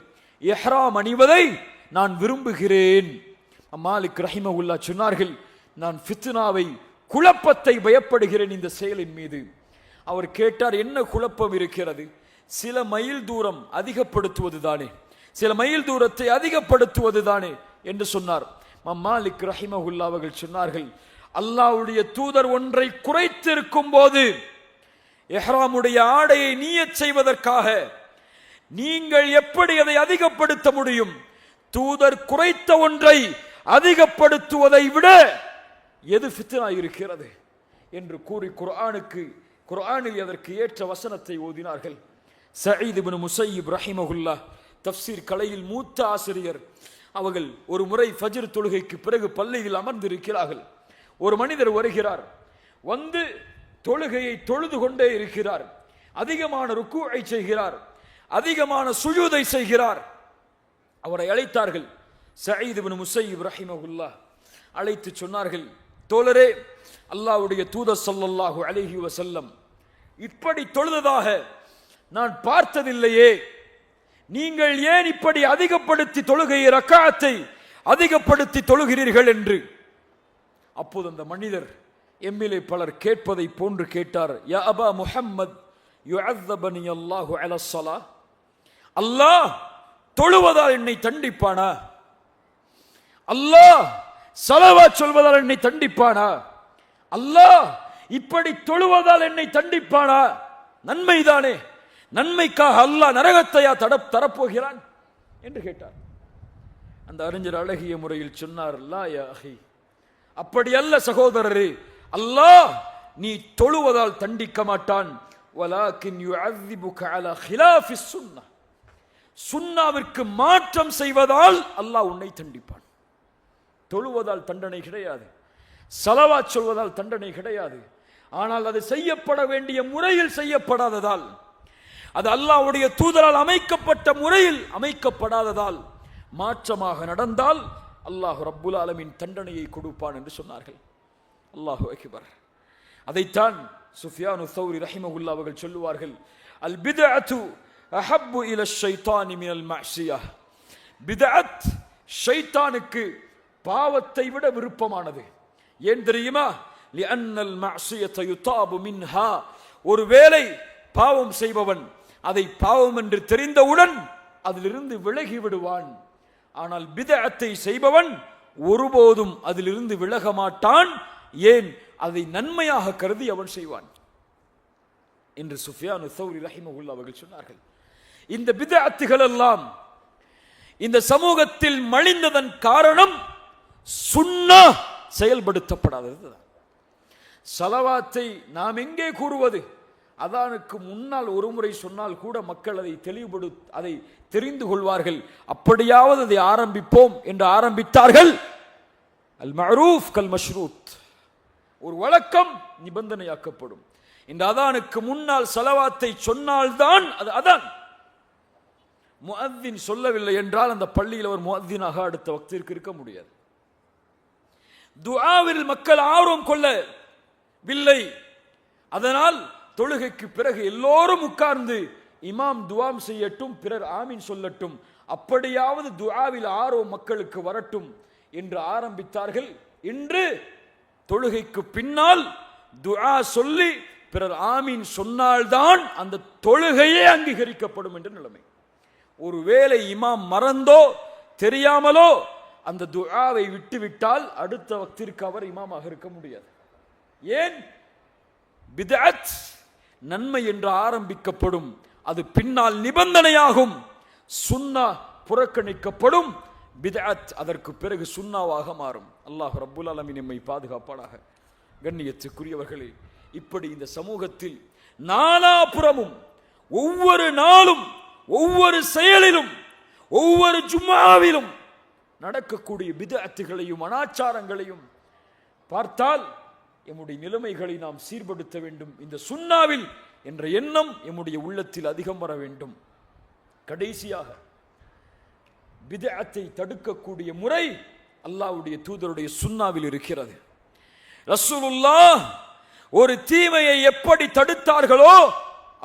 இஹ்ராம் அணிவதை நான் விரும்புகிறேன். மாலிக் ரஹிமஹுல்லாஹ் சொன்னார்கள், நான் ஃபித்னாவை, குழப்பத்தை பயப்படுகிறேன் இந்த செயலின் மீது. அவர் கேட்டார், என்ன குழப்பம் இருக்கிறது? சில மைல் தூரம் அதிகப்படுத்துவது தானே, சில மைல் தூரத்தை அதிகப்படுத்துவது தானே என்று சொன்னார். மாலிக் ரஹிமஹுல்லாஹ் அவர்கள் சொன்னார்கள், அல்லாஹ்வுடைய தூதர் ஒன்றை குறைத்திருக்கும் போது இஹ்ராமுடைய ஆடையை நியத் செய்வதற்காக நீங்கள் எப்படி அதை அதிகப்படுத்த முடியும்? தூதர் குறைத்த ஒன்றை அதிகப்படுத்துவதை விட எது ஃபித்னா இருக்கிறது என்று கூறி குர்ஆனில் அதற்கு ஏற்ற வசனத்தை ஓதினார்கள். சயீத் இப்னு முஸையிப் ரஹிமஹுல்லாஹ் தஃப்சீர் கலையில் மூத்த ஆசிரியர். அவர்கள் ஒரு முறை ஃபஜ்ர் தொழுகைக்கு பிறகு பள்ளியில் அமர்ந்திருக்கிறார்கள். ஒரு மனிதர் வருகிறார், வந்து தொழுகையை தொழுது கொண்டே இருக்கிறார், அதிகமான ருக்கூஐ செய்கிறார், அதிகமான சுஜூதை செய்கிறார். அவரை அழைத்தார்கள். சயீத் இப்னு முஸையிப் ரஹிமஹுல்லாஹ் அழைத்து சொன்னார்கள், தோழரே, அல்லாஹ்வுடைய தூதர் ஸல்லல்லாஹு அலைஹி வஸல்லம் இப்படி தொழுததாக நான் பார்த்ததில்லையே, நீங்கள் ஏன் இப்படி அதிகப்படுத்தி தொழுகையை, ரக்காத்தை அதிகப்படுத்தி தொழுகிறீர்கள் என்று. அப்போது அந்த மனிதர் எம்மிலே பலர் கேட்பதை போன்று கேட்டார், யா அபா முஹம்மத் யுஅzzபனி அல்லாஹு அலா ஸலா. அல்லாஹ் தொழுவதால் என்னை தண்டிப்பானா? அல்லாஹ் ஸலவாத் சொல்வதால் என்னை தண்டிப்பானா? அல்லாஹ் இப்படி தொழுவதால் என்னை தண்டிப்பானா? நன்மைதானே, நன்மைக்காக அல்லாஹ் நரகத்தையா தரப்போகிறான் என்று கேட்டார். அந்த அறிஞர் அழகிய முறையில் சொன்னார், லா யா அஹி, அப்படி அல்ல சகோதரரே, அல்லாஹ் நீ தொழுவதால் தண்டிக்க மாட்டான், வலாக்கின் யுஅذிபுக அலா ஹிலாஃபிஸ் சுன்னஹ், சுன்னாவிற்கு மாற்றம் செய்வதால் அல்லாஹ் உன்னை தண்டிப்பான். தொழுவதால் தண்டனை கிடையாது, ஸலவாத் சொல்வதால் தண்டனை கிடையாது. ஆனால் அது செய்யப்பட வேண்டிய முறையில் செய்யப்படாததால், அது அல்லாஹ்வுடைய தூதரால் அமைக்கப்பட்ட முறையில் அமைக்கப்படாததால், மாற்றமாக நடந்தால் அல்லாஹ் ரப்புல் ஆலமீன் தண்டனையை கொடுப்பான் என்று சொன்னார்கள். அல்லாஹு அக்பர். அதைத்தான் சுஃபியானு ஸௌரி ரஹிமஹுல்லாஹ் அவர்கள் சொல்லுவார்கள், அல் பித்அத்து அஹப்பு இல ஷைத்தானி மினல் மஅசியா. பித்அத் ஷைத்தானுக்கு பாவத்தை விட விருப்பமானது. ஏன் தெரியுமா? லிஅன்னல் மஅசியத யுதாபு மின்ஹா. ஒருவேளை பாவம் செய்பவன் அதை பாவம் என்று தெரிந்தவுடன் அதிலிருந்து விலகி விடுவான். ஆனால் பித்அத்தை செய்பவன் ஒருபோதும் அதிலிருந்து விலக மாட்டான். ஏன்? அதை நன்மையாக கருதி அவன் செய்வான் என்று சுஃபியானு ஸௌரி ரஹிமஹுல்லாஹ் அவர்கள் சொன்னார்கள். இந்த பித்அத்துகள் எல்லாம் இந்த சமூகத்தில் மலிந்ததன் காரணம் சுன்னah செயல்படுத்தப்படாதது. ஸலவாத்தை நாம் எங்கே கூறுவது? அதானுக்கு முன்னால் ஒரு முறை சொன்னால் கூட மக்கள் அதை தெரிந்து கொள்வார்கள். அப்படியாவது அதை ஆரம்பிப்போம் என்று ஆரம்பித்தார்கள். அல் மஅரூஃப் கல் மஷ்ரூத், ஒரு வழக்கம் நிபந்தனையாக்கப்படும். இந்த அதானுக்கு முன்னால் ஸலவாத்தை சொன்னால்தான் அது அதான். முஅத்தின் சொல்லவில்லை என்றால் அந்த பள்ளியில் ஒரு முஅத்தினாக அடுத்த வக்திற்கு இருக்க முடியாது. துஆவில் மக்கள் ஆர்வம் கொள்ளவில்லை. அதனால் தொழுகைக்கு பிறகு எல்லோரும் உட்கார்ந்து இமாம் துஆம் செய்யட்டும், பிறர் ஆமீன் சொல்லட்டும், அப்படியாவது துஆவில் ஆர்வம் மக்களுக்கு வரட்டும் என்று ஆரம்பித்தார்கள். இன்று தொழுகைக்கு பின்னால் துஆ சொல்லி பிறர் ஆமீன் சொன்னால்தான் அந்த தொழுகையே அங்கீகரிக்கப்படும் என்ற நிலைமை. ஒருவேளை இமாம் மறந்தோ தெரியாமலோ அந்த துஆவை விட்டுவிட்டால் அடுத்த வக்திற்கு அவர் இமாமாக இருக்க முடியாது. ஏன்? பித்அத் நன்மை என்று ஆரம்பிக்கப்படும், அது பின்னால் நிபந்தனையாகும். சுன்னா புறக்கணிக்கப்படும், பித்அத் அதற்கு பிறகு சுன்னாவாக மாறும். அல்லாஹ் ரப்புல் ஆலமீன் நம்மை பாதுகாப்பானாக. கண்ணியத்துக்குரியவர்களே, இப்படி இந்த சமூகத்தில் நாலாபுறமும் ஒவ்வொரு நாளும் ஒவ்வொரு செயலிலும் ஒவ்வொரு ஜும்ஆவிலும் நடக்கக்கூடிய பித்அத்துகளையும் அனாச்சாரங்களையும் பார்த்தால் எம்முடைய நிலைமைகளை நாம் சீர்படுத்த வேண்டும். இந்த சுன்னாவில் என்ற எண்ணம் எம்முடைய உள்ளத்தில் அதிகம் வர வேண்டும். கடைசியாக பித்அத்தை தடுக்கக்கூடிய முறை அல்லாஹ்வுடைய தூதருடைய சுன்னாவில் இருக்கிறது. ரசூலுல்லாஹ் ஒரு தீமையை எப்படி தடுத்தார்களோ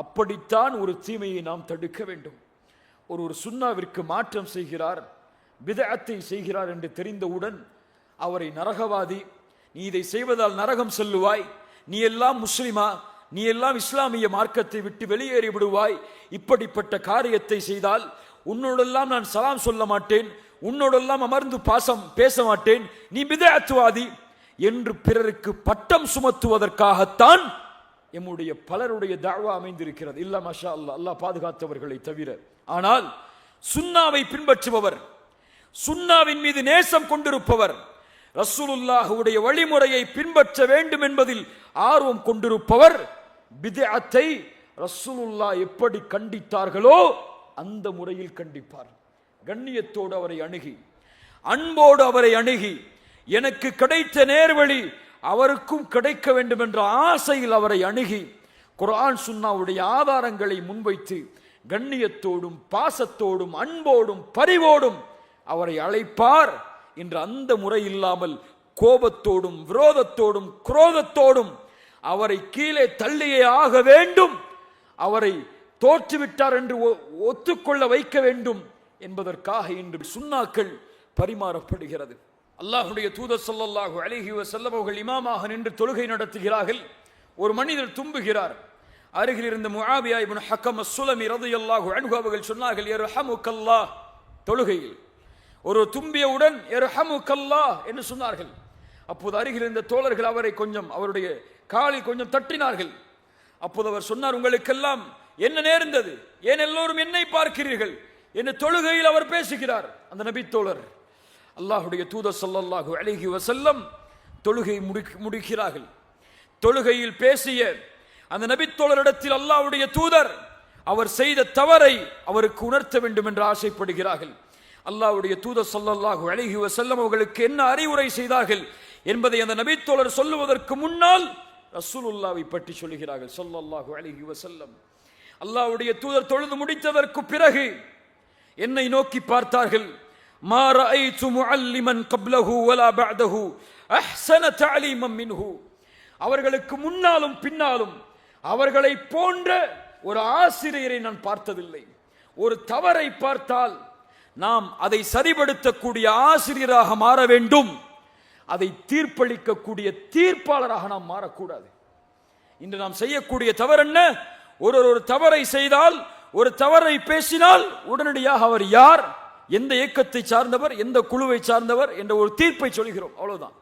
அப்படித்தான் ஒரு தீமையை நாம் தடுக்க வேண்டும். ஒரு சுன்னாவிற்கு மாற்றம் செய்கிறார், பித்அத்தை செய்கிறார் என்று தெரிந்தவுடன் அவரை நரகவாதி, நீ இதை செய்வதால் நரகம் செல்லுவாய், நீ எல்லாம் முஸ்லிமா, நீ எல்லாம் இஸ்லாமிய மார்க்கத்தை விட்டு வெளியேறி விடுவாய், இப்படிப்பட்ட காரியத்தை செய்தால் உன்னோடெல்லாம் நான் சலாம் சொல்ல மாட்டேன், உன்னோடெல்லாம் அமர்ந்து பேச மாட்டேன், நீ பித்அத்வாதி என்று பிறருக்கு பட்டம் சுமத்துவதற்காகத்தான் எம்முடைய பலருடைய தஅவா அமைந்திருக்கிறது. இல்ல மாஷா அல்லாஹ், அல்லாஹ் பாதுகாத்தவர்களை தவிர. ஆனால் சுன்னாவை பின்பற்றுபவர், சுன்னாவின் மீது நேசம் கொண்டிருப்பவர், ரசூலுல்லாஹுடைய வழிமுறையை பின்பற்ற வேண்டும் என்பதில் ஆர்வம் கொண்டிருப்பவர் பித்அத்தை ரசூலுல்லாஹ் எப்படி கண்டித்தார்களோ அந்த முறையில் கண்டிப்பார். கண்ணியத்தோடு அவரை அணுகி, அன்போடு அவரை அணுகி, எனக்கு கிடைத்த நேர்வழி அவருக்கும் கிடைக்க வேண்டும் என்ற ஆசையில் அவரை அணுகி, குர்ஆன் சுன்னாவுடைய ஆதாரங்களை முன்வைத்து கண்ணியத்தோடும் பாசத்தோடும் அன்போடும் பரிவோடும் அவரை அழைப்பார். என்ற அந்த முறை இல்லாமல் கோபத்தோடும் விரோதத்தோடும் குரோதத்தோடும் அவரை கீழே தள்ளியே ஆக வேண்டும், அவரை தோற்றுவிட்டார் என்று ஒத்துக்கொள்ள வைக்க வேண்டும் என்பதற்காக இன்று சுன்னாக்கள் பரிமாறப்படுகிறது. அல்லாஹ்வுடைய தூதர் ஸல்லல்லாஹு அலைஹி வஸல்லம் அவர்கள் இமாமாக நின்று தொழுகை நடத்துகிறார்கள். ஒரு மனிதர் தும்புகிறார். அருகில் இருந்த முஆவியா இப்னு ஹக்கம் அஸ்-சுலமி ரலியல்லாஹு அன்ஹு அவர்கள் சொன்னார்கள், யர்ஹமுக்கல்லாஹ். தொழுகையில் ஒரு தும்பியவுடன் யர்ஹமுக்கல்லாஹ் என்று சொன்னார்கள். அப்போது அருகில் இருந்த தோழர்கள் அவரை கொஞ்சம் அவருடைய காலில் கொஞ்சம் தட்டினார்கள். அப்போது அவர் சொன்னார், உங்களுக்கெல்லாம் என்ன நேர்ந்தது? ஏன் எல்லோரும் என்னை பார்க்கிறீர்கள்? என்ன தொழுகையில் அவர் பேசுகிறார். அந்த நபித்தோழர் அல்லாஹுடைய தூதர் ஸல்லல்லாஹு அலைஹி வஸல்லம் தொழுகை முடிக்கிறார்கள். தொழுகையில் பேசிய அந்த நபித்தோழரிடத்தில் அல்லாஹ்வுடைய தூதர் அவர் செய்த தவறை அவருக்கு உணர்த்த வேண்டும் என்று ஆசைப்படுகிறார்கள். அல்லாஹ்வுடைய தூதர் ஸல்லல்லாஹு அலைஹி வஸல்லம் அவர்களுக்கு என்ன அறிவுரை செய்தார்கள் என்பதை அந்த நபித்தோழர் சொல்லுவதற்கு முன்னால் ரசூலுல்லாஹ்வை பற்றி சொல்கிறார்கள் ஸல்லல்லாஹு அலைஹி வஸல்லம். அல்லாஹ்வுடைய தூதர் தொழுது முடித்ததற்கு பிறகு என்னை நோக்கி பார்த்தார்கள். மா ரஅய்து முஅல்லிமன் கப்லஹு வலா பஅதஹு அஹ்ஸன தஅலீமன் மின்ஹு. அவர்களுக்கு முன்னாலும் பின்னாலும் அவர்களை போன்ற ஒரு ஆசிரியரை நான் பார்த்ததில்லை. ஒரு தவறை பார்த்தால் நாம் அதை சரிபடுத்தக்கூடிய ஆசிரியராக மாற வேண்டும். அதை தீர்ப்பளிக்கக்கூடிய தீர்ப்பாளராக நாம் மாறக்கூடாது. இன்று நாம் செய்யக்கூடிய தவறு என்ன? ஒரு தவறை செய்தால், ஒரு தவறை பேசினால் உடனடியாக அவர் யார், எந்த இயக்கத்தை சார்ந்தவர், எந்த குழுவை சார்ந்தவர் என்ற ஒரு தீர்ப்பை சொல்கிறோம். அவ்வளவுதான்.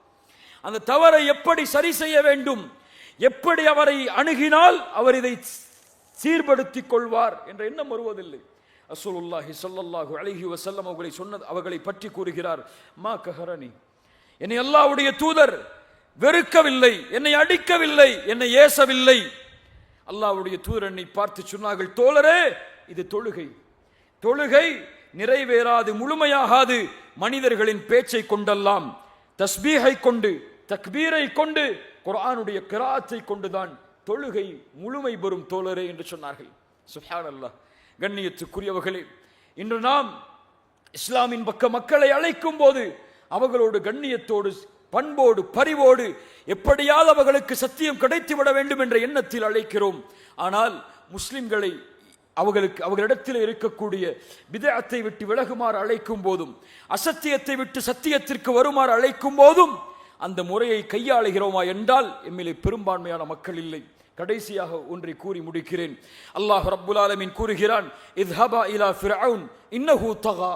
அந்த தவறை எப்படி சரி செய்ய வேண்டும், எப்படி அவரை அணுகினால் அவர் இதை சீர்படுத்திக் கொள்வார் என்ற எண்ணம் வருவதில்லை. ரசூலுல்லாஹி ஸல்லல்லாஹு அலைஹி வஸல்லம் அவர்களை பற்றி கூறுகிறார், மா கஹரனி, என்னை அல்லாஹ்வுடைய தூதர் வெறுக்கவில்லை, என்னை அடிக்கவில்லை, என்னை ஏசவில்லை. அல்லாஹ்வுடைய தூதர் என்னை பார்த்து சொன்னார்கள், தோழரே, இது தொழுகை. தொழுகை நிறைவேறாது, முழுமையாகாது மனிதர்களின் பேச்சை கொண்டெல்லாம், தஸ்பீஹை கொண்டு, தக்பீரை கொண்டு, குர்ஆனுடைய கிராத்தை கொண்டுதான் தொழுகை முழுமை பெறும் தோழரே என்று சொன்னார்கள். சுப்ஹானல்லாஹ். கண்ணியத்துக்குரியவர்களே, இன்று நாம் இஸ்லாமின் பக்க மக்களை அழைக்கும் போது அவர்களோடு கண்ணியத்தோடு, பண்போடு, பரிவோடு, எப்படியாவது அவர்களுக்கு சத்தியம் கிடைத்துவிட வேண்டும் என்ற எண்ணத்தில் அழைக்கிறோம். ஆனால் முஸ்லிம்களை அவர்களிடத்தில் இருக்கக்கூடிய பிதஅத்தை விட்டு விலகுமாறு அழைக்கும் போதும், அசத்தியத்தை விட்டு சத்தியத்திற்கு வருமாறு அழைக்கும் போதும் அந்த முறையை கையாளுகிறோமா என்றால் எம்மிலே பெரும்பான்மையான மக்கள் இல்லை. கடைசியாக ஒன்றை கூறி முடிக்கிறேன். அல்லாஹ் ரப்புல் ஆலமீன் கூறுகிறான், இத்ஹபா இலா ஃபிர்அவுன் இன்னஹு தகா.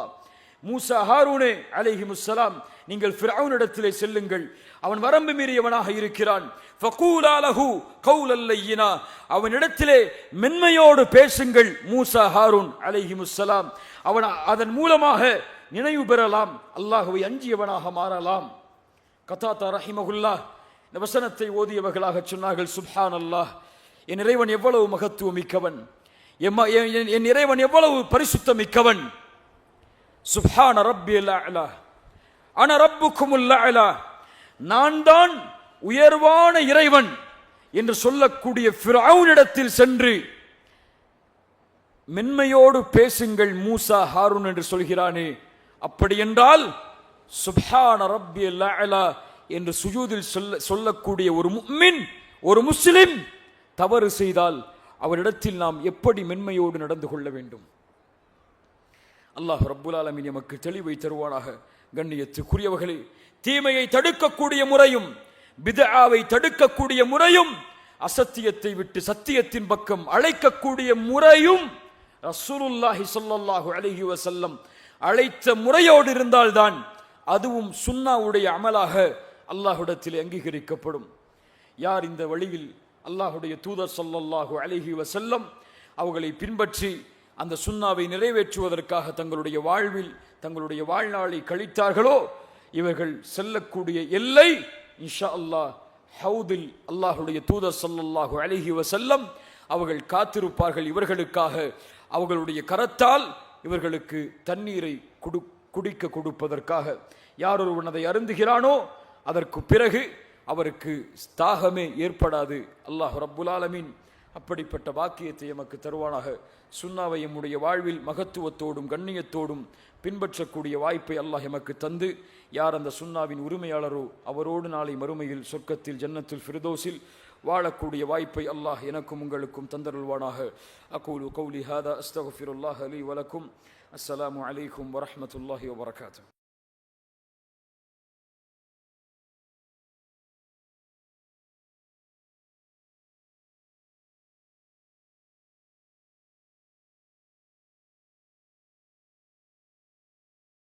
மூசா, ஹாரூனே அலைஹிமுஸ்ஸலாம், நீங்கள் ஃபிர்அவுனிடத்திலே செல்லுங்கள், அவன் வரம்பு மீறியவனாக இருக்கிறான். ஃபகூலா லஹு கௌலல் லையினா, அவனிடத்திலே மென்மையோடு பேசுங்கள். மூசா, ஹாரூன் அலைஹிமுஸ்ஸலாம், அவன் அதன் மூலமாக நினைவு பெறலாம், அல்லாஹ்வை அஞ்சியவனாக மாறலாம். கதாதா ரஹிமஹுல்லாஹ் இந்த வசனத்தை ஓதியவர்களாக சொன்னார்கள், சுப்ஹானல்லாஹ், என் இறைவன் எவ்வளவு மகத்துவம் மிக்கவன், என் இறைவன் எவ்வளவு பரிசுத்தம் மிக்கவன். சுப்ஹான ரப்பியல் அலா அன ரப்புக்குமுல் அலா, நான் தான் உயர்வான இறைவன் என்று சொல்லக்கூடிய ஃபிர்அவுனிடத்தில் சென்று மென்மையோடு பேசுங்கள் மூசா, ஹாரூன் என்று சொல்கிறானே, அப்படி என்றால் சுப்ஹான ரப்பியல் அலா என்று சுஜூதில் சொல்லக்கூடிய ஒரு முஃமின், ஒரு முஸ்லிம் தவறு செய்தால் அவரிடத்தில் நாம் எப்படி மென்மையோடு நடந்து கொள்ள வேண்டும்? அல்லாஹ் ரப்புல் ஆலமீன் நமக்கு தெளிவை தருவானாக. கண்ணியத்துக்குரியவர்களே, தீமையை தடுக்கக்கூடிய முறையும், பித்ஆவை தடுக்கக்கூடிய முறையும், அசத்தியத்தை விட்டு சத்தியத்தின் பக்கம் அழைக்கக்கூடிய முறையும் ரசூலுல்லாஹி ஸல்லல்லாஹு அலைஹி வஸல்லம் அழைத்த முறையோடு இருந்தால்தான் அதுவும் சுன்னாவுடைய அமலாக அல்லாஹ்விடத்தில் அங்கீகரிக்கப்படும். யார் இந்த வழியில் அல்லாஹ்வுடைய தூதர் ஸல்லல்லாஹு அலைஹி வஸல்லம் அவர்களை பின்பற்றி அந்த சுன்னாவை நிறைவேற்றுவதற்காக தங்களுடைய வாழ்வில் தங்களுடைய வாழ்நாளை கழித்தார்களோ, இவர்கள் செல்லக்கூடிய எல்லை இன்ஷா அல்லாஹ் ஹவுதில் அல்லாஹ்வுடைய தூதர் ஸல்லல்லாஹு அலைஹி வஸல்லம் அவர்கள் காத்திருப்பார்கள். இவர்களுக்காக அவர்களுடைய கரத்தால் இவர்களுக்கு தண்ணீரை குடிக்க கொடுப்பதற்காக. யார் ஒருவன் அதை அருந்துகிறானோ அதற்கு பிறகு அவருக்கு தாகமே ஏற்படாது. அல்லாஹ் ரப்புல் ஆலமீன் அப்படிப்பட்ட பாக்கியத்தை எமக்கு தருவானாக. சுன்னாவை எம்முடைய வாழ்வில் மகத்துவத்தோடும் கண்ணியத்தோடும் பின்பற்றக்கூடிய வாய்ப்பை அல்லாஹ் எமக்கு தந்து, யார் அந்த சுன்னாவின் உரிமையாளரோ அவரோடு நாளை மறுமையில் சொர்க்கத்தில் ஜன்னத்துல் ஃபிர்தௌஸில் வாழக்கூடிய வாய்ப்பை அல்லாஹ் எனக்கும் உங்களுக்கும் தந்தருள்வானாக. அகூலு கௌலி ஹாதா அஸ்தக்ஃபிருல்லாஹ் லீ வலக்கும். அஸ்ஸலாமு அலைக்கும் வரஹ்மத்துல்லாஹி வபரகாத்துஹு.